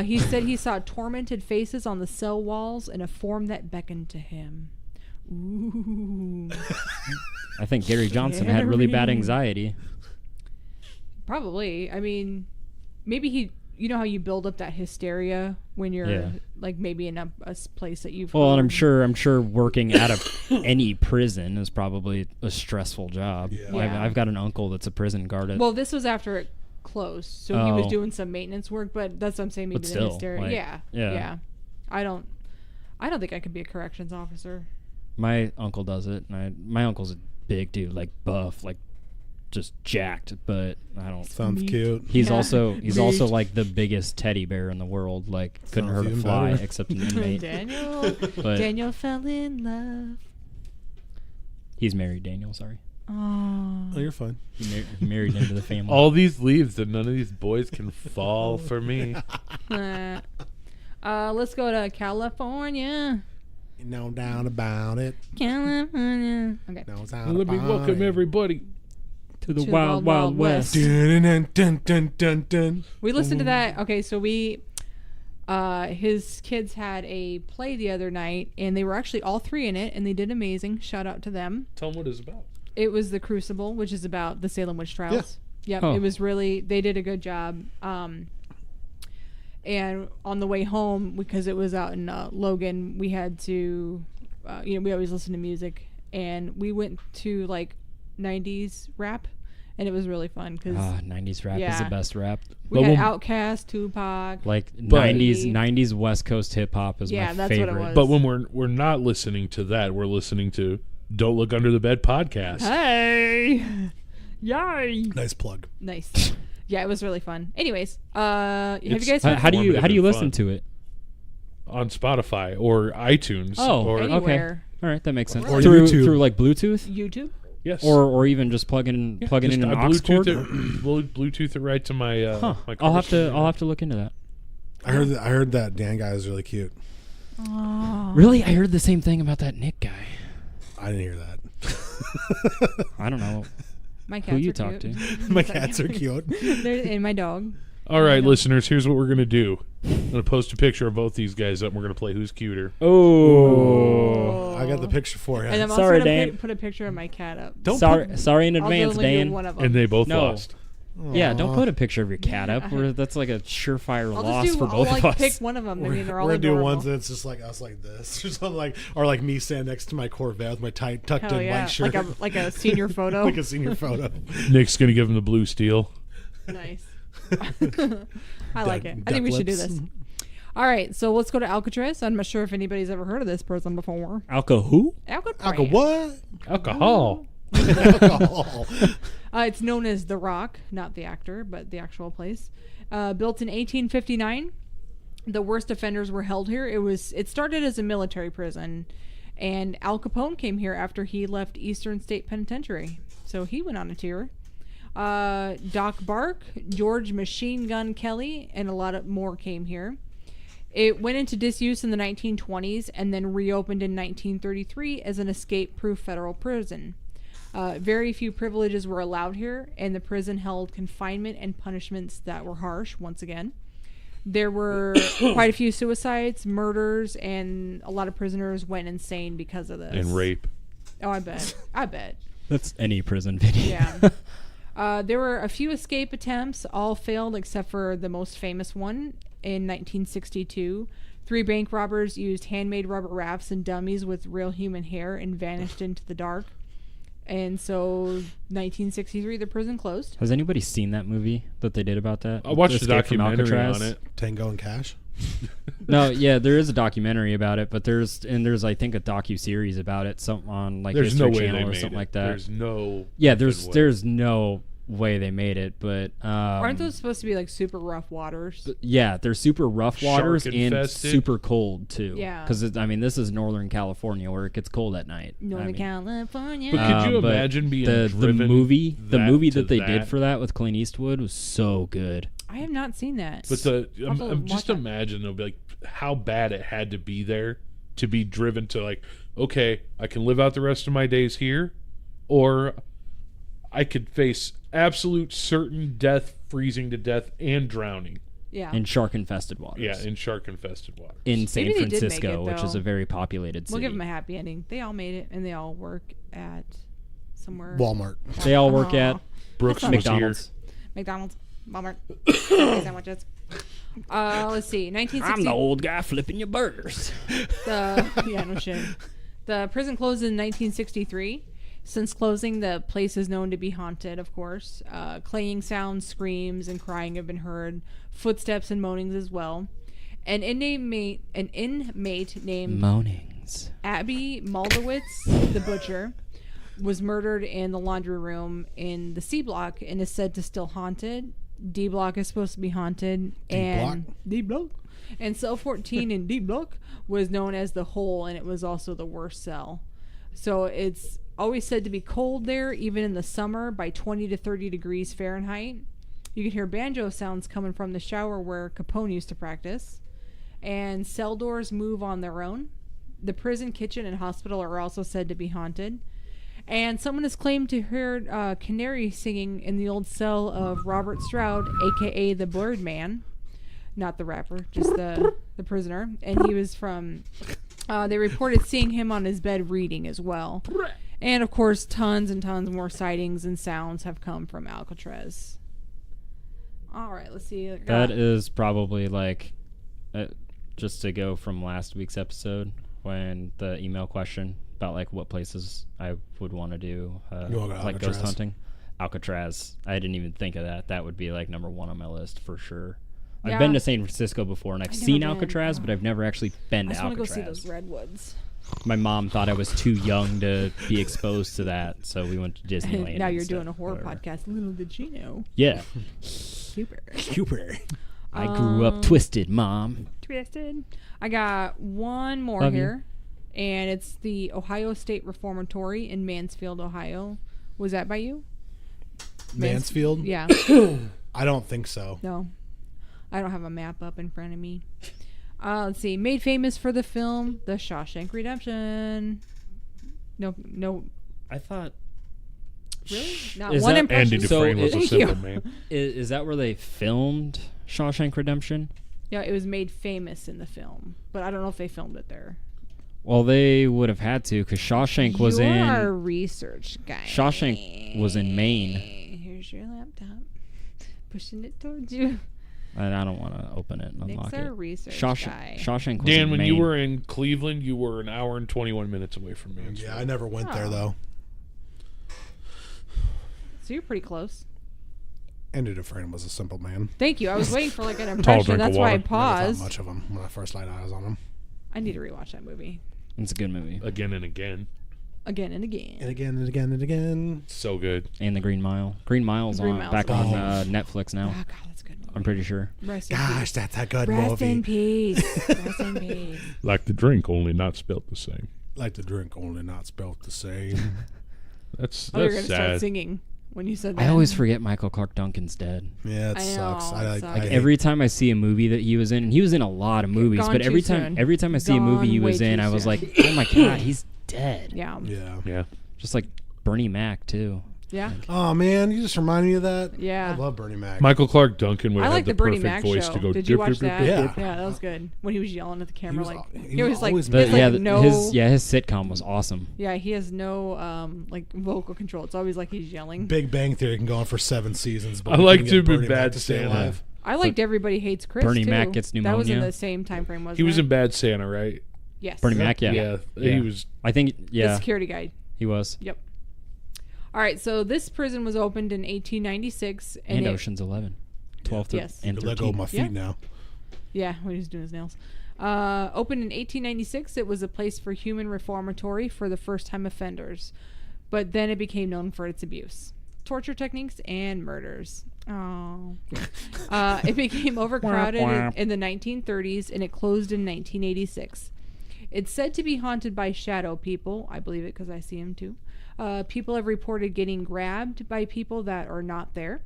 He said he saw tormented faces on the cell walls in a form that beckoned to him. Ooh. I think Gary Johnson had really bad Scary. anxiety. Probably. I mean, maybe you know how you build up that hysteria when you're like maybe in a place that you've. Well, and I'm sure working out of any prison is probably a stressful job. Yeah. Yeah. I've got an uncle that's a prison guard. Well, this was after it closed, so he was Oh. doing some maintenance work. But that's what I'm saying. Maybe But the still, hysteria. like, yeah. I don't think I could be a corrections officer. My uncle does it. And my uncle's a big dude, like buff, like just jacked. But I don't. Sounds Meat. cute. He's Yeah. also Meat. like the biggest teddy bear in the world. Like couldn't Sounds hurt a even fly better. except an inmate. Daniel. But Daniel fell in love. he's married. Daniel, sorry, Oh. Oh, you're fine. he married into the family. All these leaves and none of these boys can fall for me. Let's go to California. No doubt about it. California. Okay. No doubt Let me about welcome it. everybody. to the To wild, wild west. Dun, dun, dun, dun, dun, dun. We listened to that. Okay, so his kids had a play the other night, and they were actually all three in it, and they did amazing. Shout out to them. Tell them what it's about. It was The Crucible, which is about the Salem witch trials. Yep, Oh. it was really, they did a good job. And on the way home, because it was out in Logan, we had to, we always listen to music, and we went to like 90s rap, and it was really fun because 90s rap is Yeah. the best rap. we But had when- Outkast, Tupac. Like But- 90s West Coast hip hop is Yeah, my that's what it favorite. was. But when we're not listening to that, we're listening to Don't Look Under the Bed podcast. Hey, yay! Nice plug. Nice. Yeah, it was really fun. Anyways, have you It's- guys How, heard how do you Informative and listen fun. to it? On Spotify or iTunes. Oh, or anywhere? All right, that makes sense. Or through YouTube. through like Bluetooth, YouTube? yes. or even just plugging Yeah, just in an I aux cord. Bluetooth it right to my. Huh. My I'll have conversation. to look into that. I heard that Dan guy is really cute. Oh. Really, I heard the same thing about that Nick guy. I didn't hear that. I don't know My cats who you are talk to. cute. My cats are cute. And my dog. All right, Yeah. listeners. Here's what we're gonna do. I'm gonna post a picture of both these guys up. And we're gonna play Who's Cuter. Oh, I got the picture for you. And I'm Sorry, also going Dan. to put a picture of my cat up. Don't sorry in I'll advance, only do Dan. one of them. And they both No. lost. Yeah, don't Aw. put a picture of your cat Yeah. up. That's like a surefire I'll loss just for both I'll of like us. pick one of them. I mean, they're all we're gonna do adorable. ones that's just like us, like this, or something like, or like me standing next to my Corvette with my tight tucked Hell in yeah. white shirt, Like a senior photo. like a senior photo. Nick's gonna give him the blue steel. Nice. I like it. I Duck think we should do lips. this. All right, so let's go to Alcatraz. I'm not sure if anybody's ever heard of this person before. Alco who? Alcatraz. Alcohol, what? Alcohol. Alcohol. It's known as The Rock, not the actor, but the actual place. Built in 1859. The worst offenders were held here. It started as a military prison, and Al Capone came here after he left Eastern State Penitentiary. So he went on a tour. Doc Bark, George Machine Gun Kelly, and a lot of more came here. It went into disuse in the 1920s and then reopened in 1933 as an escape-proof federal prison. Very few privileges were allowed here, and the prison held confinement and punishments that were harsh, once again. There were quite a few suicides, murders, and a lot of prisoners went insane because of this. And rape. Oh, I bet. I bet. That's any prison video. Yeah. There were a few escape attempts, all failed except for the most famous one in 1962. 3 bank robbers used handmade rubber rafts and dummies with real human hair and vanished into the dark. And so, 1963, the prison closed. Has anybody seen that movie that they did about that? I watched the Escape from documentary Alcatraz? on it. Tango and Cash. No, yeah, there is a documentary about it, but there's I think a docu-series about it, something on like There's History no way Channel they or made something it. like that. There's no. Yeah, fucking way. there's no way they made it, but Aren't those supposed to be like super rough waters? yeah, they're super rough waters Shark and infested. super cold too. Yeah. because I mean this is Northern California where it gets cold at night. Northern I mean, California. But could you but imagine being the driven movie to that they did for that with Clint Eastwood was so good. I have not seen that. But I'll have to just watch that. imagine though, like how bad it had to be there to be driven to like, okay, I can live out the rest of my days here, or I could face absolute certain death, freezing to death, and drowning. Yeah. In shark-infested waters. Yeah, in shark-infested water. In San Maybe they did Francisco, make it, which is though. a very populated city. We'll give them a happy ending. They all made it, and they all work at somewhere. Walmart. They all work Aw. at Brooks was McDonald's. McDonald's, Walmart, Subway sandwiches. Let's see. I'm 1960. the old guy flipping your burgers. Yeah, no shit. The prison closed in 1963. Since closing, the place is known to be haunted, of course. Clanging sounds, screams, and crying have been heard. Footsteps and moanings as well. An inmate named Moanings. Abby Moldowitz, the butcher, was murdered in the laundry room in the C block and is said to still haunted. D block is supposed to be haunted. D block. And cell 14 in D block was known as the hole, and it was also the worst cell. So it's always said to be cold there, even in the summer, by 20 to 30 degrees Fahrenheit. You can hear banjo sounds coming from the shower where Capone used to practice. And cell doors move on their own. The prison, kitchen, and hospital are also said to be haunted. And someone has claimed to hear canary singing in the old cell of Robert Stroud, a.k.a. the Birdman. Not the rapper, just the prisoner. And he was from... they reported seeing him on his bed reading as well. And, of course, tons and tons more sightings and sounds have come from Alcatraz. All right, let's see. That is probably like, just to go from last week's episode, when the email question about like what places I would want to do, like ghost hunting. Alcatraz. I didn't even think of that. That would be like number one on my list for sure. Yeah. I've been to San Francisco before, and I've seen been. Alcatraz, but I've never actually been I to just want to go Alcatraz. see those redwoods. My mom thought I was too young to be exposed to that, so we went to Disneyland. Now you're instead. doing a horror Whatever. podcast. Little did she know. Yeah. Super. Cooper. I grew up twisted, Mom. Twisted. I got one more Love you. here, and it's the Ohio State Reformatory in Mansfield, Ohio. Was that by you? Mansfield? Yeah. I don't think so. No. I don't have a map up in front of me. Let's see. Made famous for the film The Shawshank Redemption. No. I thought... Really? Not Is one that- impression. Andy So Dufresne was a Thank simple you. man. Is that where they filmed Shawshank Redemption? Yeah, it was made famous in the film, but I don't know if they filmed it there. Well, they would have had to, because Shawshank was You're in... our research guy. Shawshank was in Maine. Here's your laptop. Pushing it towards you. And I don't want to open it and unlock Nick's our it. research guy. Shawshank was Dan, in when Maine. you were in Cleveland, you were an hour and 21 minutes away from Mansfield. Yeah, I never went there, Oh. though. So you're pretty close. Andy Dufresne was a simple man. Thank you. I was waiting for like an Tall impression. drink of That's why I water. Never thought paused. much of him when I first laid eyes on him. I need to rewatch that movie It's a good movie. Again and again. again and again. And again and again and again. So good. And The Green Mile. Green Mile's Green on Mile's back on. on Netflix now. Oh God, that's a good movie. I'm pretty sure. Rest in Gosh, peace. that's a good Rest in movie. peace. Rest in peace. Like the drink, only not spelt the same. Like the drink, only not spelt the same. That's Oh, you're gonna start sad. singing when you said that. I always forget Michael Clark Duncan's dead. Yeah, it I know, sucks. it I sucks. hate- Every time I see a movie that he was in, and he was in a lot of movies, Gone but too soon. every time I see a movie he Gone was way in, too I was soon. like, oh my God, he's dead. Yeah. Yeah. Yeah. Just like Bernie Mac, too. Yeah. Oh man, you just remind me of that. Yeah. I love Bernie Mac. Michael Clark Duncan would I have like the the Bernie perfect Mac voice show. to go. Did you watch that? Yeah. Yeah, that was good. When he was yelling at the camera, was like al- he was like, always he has, mad. like, no, his sitcom was awesome. yeah, he has no like vocal control. It's always like he's yelling. Big Bang Theory can go on for 7 seasons. But I we liked couldn't him get in Bernie Mac Bad to stay Santa. alive. I liked Everybody Hates Chris. Bernie too. Mac gets That was in pneumonia. the same time frame, wasn't He was it? in Bad Santa, right? Yes. Bernie Mac, yeah. Yeah. Yeah. He was. I think, The yeah, security guy. he was. Yep. All right, so this prison was opened in 1896, And it- Ocean's 11. 12 through Yes. and You let go of 13. my feet Yeah. now. Yeah, when he was doing his nails. Opened in 1896, it was a place for human reformatory for the first-time offenders, but then it became known for its abuse, torture techniques, and murders. Oh. It became overcrowded in the 1930s, and it closed in 1986. It's said to be haunted by shadow people. I believe it because I see them too. People have reported getting grabbed by people that are not there.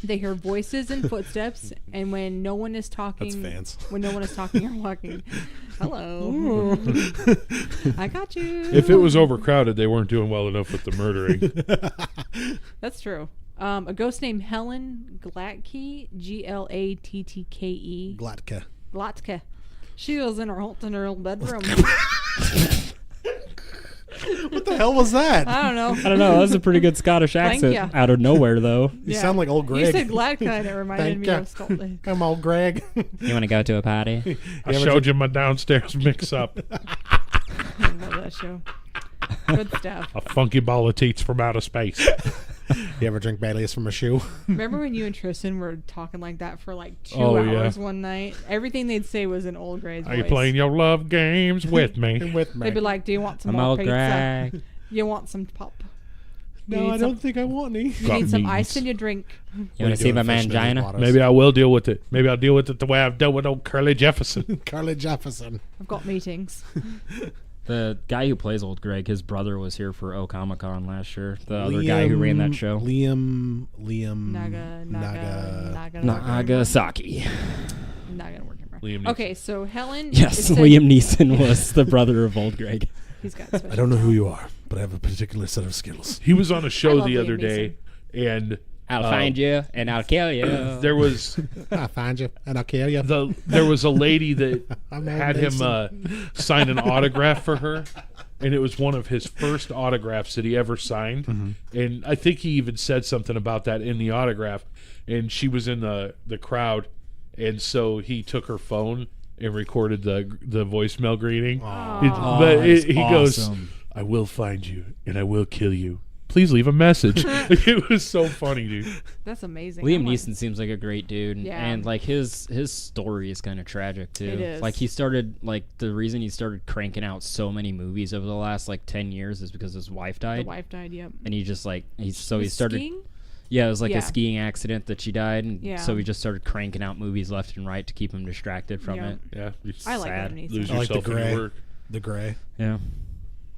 They hear voices and footsteps, and when no one is talking, That's fans. When no one is talking or walking, hello, I got you. If it was overcrowded, they weren't doing well enough with the murdering. That's true. A ghost named Helen Glatke, Glattke. Glatka. She was in her old bedroom. What the hell was that? I don't know. I don't know. That was a pretty good Scottish accent ya. out of nowhere, though. You sound like old Greg. You said Glatka, and it reminded Thank me ya. of Scotland. I'm old Greg. You want to go to a party? I showed you my downstairs mix-up. I love that show. Good stuff. A funky ball of teats from outer space. You ever drink Bailey's from a shoe? Remember when you and Tristan were talking like that for like 2 Oh, hours yeah. one night? Everything they'd say was in old Gray's Are voice. you playing your love games with me? With me. They'd be like, "Do you want some I'm more all pizza? Greg. You want some pop? No, need I some- don't think I want any. You Got need some means. ice in your drink." You want to see my mangina? Maybe I will deal with it. Maybe I'll deal with it the way I've dealt with old Curly Jefferson. Carly Jefferson. I've got meetings. The guy who plays Old Greg, his brother was here for Okamicon last year. The other guy who ran that show. Liam. Nagasaki. Not gonna work anymore. Liam Neeson. Okay, so Helen. Yes, it said- Liam Neeson was the brother of Old Greg. He's got. Special I don't know who talent. you are, but I have a particular set of skills. He was on a I show love the Liam other day, and I'll find you and I'll kill you. there was I'll find you and I'll kill you. there was a lady that I'm old had him Mason. sign an autograph for her, and it was one of his first autographs that he ever signed. And I think he even said something about that in the autograph. And she was in the crowd, and so he took her phone and recorded the voicemail greeting. He goes, "I will find you and I will kill you. Please leave a message." It was so funny, dude. That's amazing. Liam I'm like- Neeson seems like a great dude, Yeah. and like his story is kind of tragic too. It is. Like he started, like the reason he started cranking out so many movies over the last like 10 years is because his wife The died, wife died. Yep. and he just like he Was started. skiing? Yeah, it was like Yeah. a skiing accident that she died, and Yeah. so he just started cranking out movies left and right to keep him distracted from Yeah. it. Yeah, you I like Sad. Liam Neeson. lose I like the yourself in gray. your work. The gray. Yeah,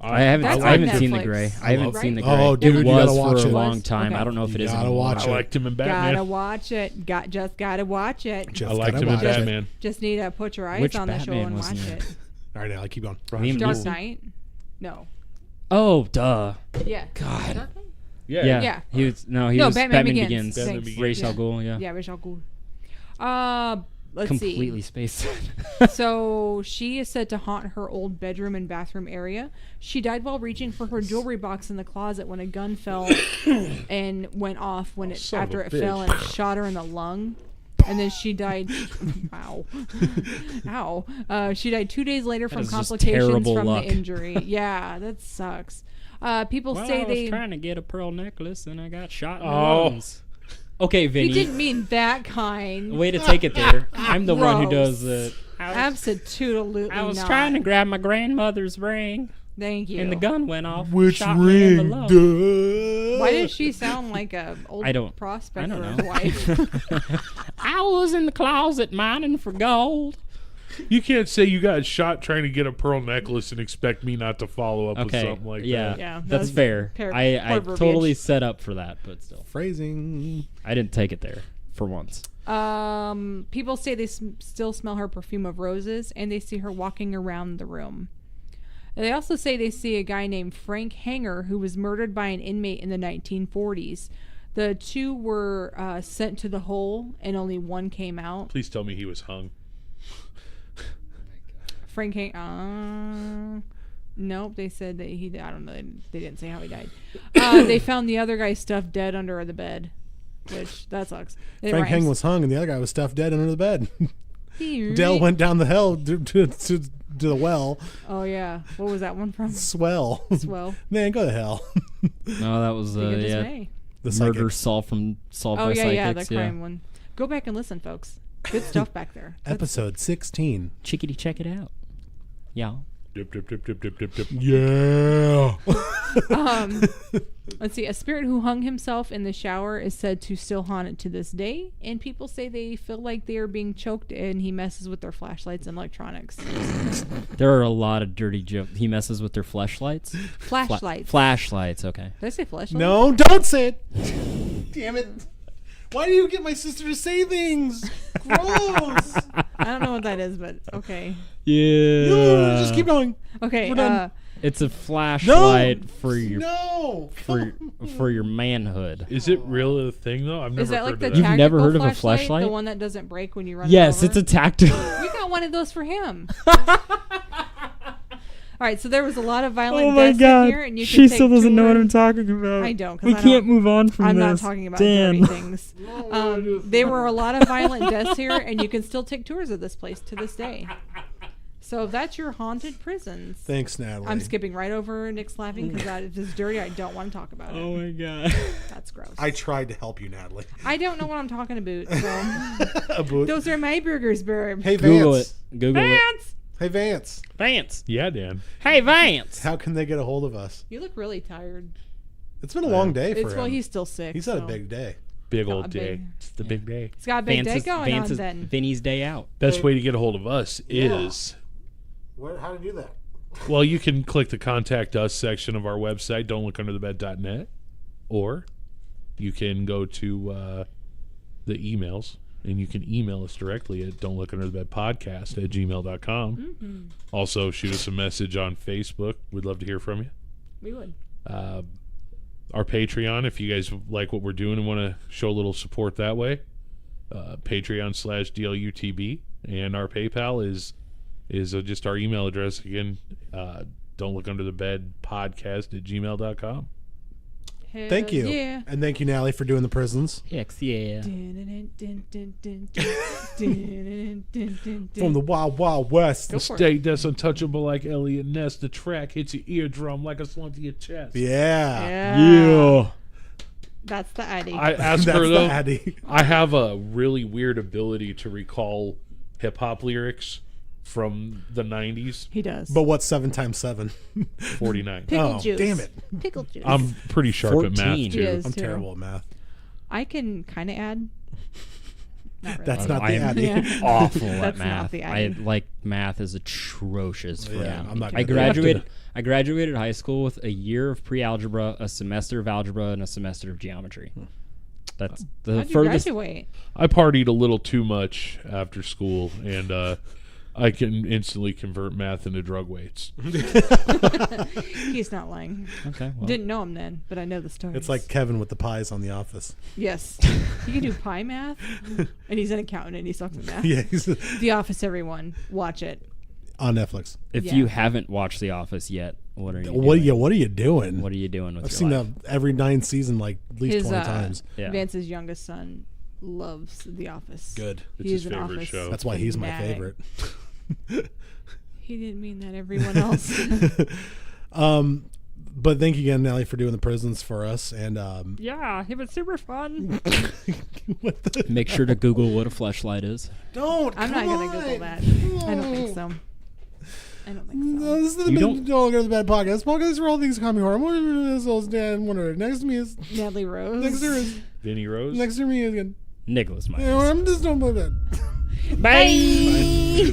I haven't That's I haven't on seen the Netflix. Gray. I haven't Right? seen the Gray. Oh, dude, it you gotta was watch for a it. long time. Okay. I don't know if it You is gotta anymore. watch I liked him in Batman. Gotta watch it. Just gotta watch it. Just I liked gotta him in watch it. Batman. Just need to put your eyes Which on the show Batman and was watch he in? it. All right, now keep going. Liam Dark Neeson. Knight? No. Oh, duh. Yeah. God. Dark Knight? Yeah. Yeah. He was No, was Batman Batman Begins. Begins. Batman Thanks. Begins. Ra's al Yeah. Ghul, yeah. Yeah, Ra's al Ghul. Let's Completely see. spaced. So she is said to haunt her old bedroom and bathroom area. She died while reaching for her jewelry box in the closet when a gun fell and went off when son of after a it fell bitch. and shot her in the lung. And then she died. Ow. Ow. She died 2 days later from is just complications terrible from luck. the injury. Yeah, that sucks. People Well, say I was they. trying to get a pearl necklace and I got shot in the Oh. lungs. Okay, He Vinny. didn't mean that kind. Way to take it there. I'm the one who Gross. does it. Absolutely I was not. trying to grab my grandmother's ring Thank you. and the gun went off. Which shot me in the ring? lung. Duh. Why does she sound like a old I don't prospector's know. wife? I was in the closet mining for gold. You can't say you got shot trying to get a pearl necklace and expect me not to follow up with Okay, something like yeah, that. Yeah, that's that's fair. poor I verbiage. totally set up for that, but still, Phrasing. I didn't take it there for once. People say they still smell her perfume of roses, and they see her walking around the room. They also say they see a guy named Frank Hanger who was murdered by an inmate in the 1940s. The two were sent to the hole, and only one came out. Please tell me he was hung. Frank Hanger. Nope, they said that he. I don't know. They didn't say how he died. They found the other guy stuffed dead under the bed, which that sucks. It Frank Heng rhymes. was hung, and the other guy was stuffed dead under the bed. He Dell re- went down the hill to the well. Oh yeah, what was that one from? Swell. Swell. Man, go to hell. No, that was Think of yeah, dismay. The murder psychic. solved Oh by yeah, psychics. the crime one. Go back and listen, folks. Good stuff back there. Episode 16. Chickadee, check it out. Yeah. Dip, dip, dip, dip, dip, dip, dip. Yeah. Let's see. A spirit who hung himself in the shower is said to still haunt it to this day, and people say they feel like they are being choked, and he messes with their flashlights and electronics. There are a lot of dirty jokes. He messes with their flashlights. Flashlights. Flashlights. Okay. Did I say flashlights? No, don't say it. Damn it. Why do you get my sister to say things? Gross. I don't know what that is, but okay. Yeah. No, just keep going. Okay. We're done. It's a flashlight for your for your manhood. Is it really a thing though? I've never is that heard like of the that. You've never heard of a flashlight? flashlight? The one that doesn't break when you run Yes, it over? it's a tactical. We got one of those for him. All right, so there was a lot of violent Oh my deaths god. in here, and you She can still take doesn't know what tours. I'm talking about. I don't. 'Cause We I can't don't- move on from I'm this. not talking about Dan. dirty things. There were a lot of violent deaths here, and you can still take tours of this place to this day. So that's your haunted prisons. Thanks, Natalie. I'm skipping right over Nick's laughing because that is dirty. I don't want to talk about it. Oh my god. That's gross. I tried to help you, Natalie. I don't know what I'm talking about. So. About- Those are my burgers, Burb. Hey, Google Vance. it. Google it. Vance! Hey, Vance. Vance. Yeah, Dan. Hey, Vance. How can they get a hold of us? You look really tired. It's been a long day for It's him. well, he's still sick. He's had a so. big day. Big Got old a day. big- It's the big day. He's got a big day going on then. Vinny's day out. Best way to get a hold of us is, How to do that? well, you can click the Contact Us section of our website, don'tlookunderthebed.net, or you can go to the emails, and you can email us directly at don'tlookunderthebedpodcast@gmail.com. Mm-hmm. Also, shoot us a message on Facebook. We'd love to hear from you. We would. Our Patreon, if you guys like what we're doing and want to show a little support that way, Patreon/DLUTB, and our PayPal is just our email address again. Don't look under the bed podcast@gmail.com. Thank you. Yeah. And thank you, Natalie, for doing the prisons. Hex yeah. From the Wild Wild West. Go The for it. state that's untouchable like Elliot Ness. The track hits your eardrum like a slung to your chest. Yeah. Yeah. That's the Addy. I asked That's her the though. Addy. I have a really weird ability to recall hip hop lyrics from the 90s. He does. But what's 7 times 7? 49. Pickle Oh, juice. damn it. Pickle juice. I'm pretty sharp at math 14. too. He is. I'm too. terrible at math. I can kind of add. Not really. That's not I the am Addy. Yeah. awful at That's not math. the I Addy. like math is atrocious for Yeah, me. I'm not I gonna do it. graduated. I graduated high school with a year of pre-algebra, a semester of algebra, and a semester of geometry. That's the How'd you furthest. graduate? I partied a little too much after school, and I can instantly convert math into drug weights. He's not lying. Okay. Well, Didn't know him then, but I know the story. It's like Kevin with the pies on The Office. yes, he can do pie math, and he's an accountant and he sucks at math. Yeah, he's The Office, everyone, watch it. on Netflix. if Yeah. you haven't watched The Office yet, what are you? What doing? are you doing? What are you doing with I've your seen life? that every 9 season like at least His 20 times. Yeah. Vance's youngest son loves The Office. Good. It's He's his an favorite Office show. That's why he's my fanatic. favorite. He didn't mean that. Everyone else. But thank you again, Nelly, for doing the prisons for us. And Yeah, it was super fun. what the? Make sure to Google what a fleshlight is. Don't. I'm not come gonna Google on. that. I don't think so. I don't think so. No, this is the You Don't Go to the Bad Podcast. Podcast where all things comedy horror. This old Dan. Wonder. Next to me is Natalie Rose. next to her is Vinny Rose. next to me again. Nicholas Myers. I'm just don't believe that. Bye.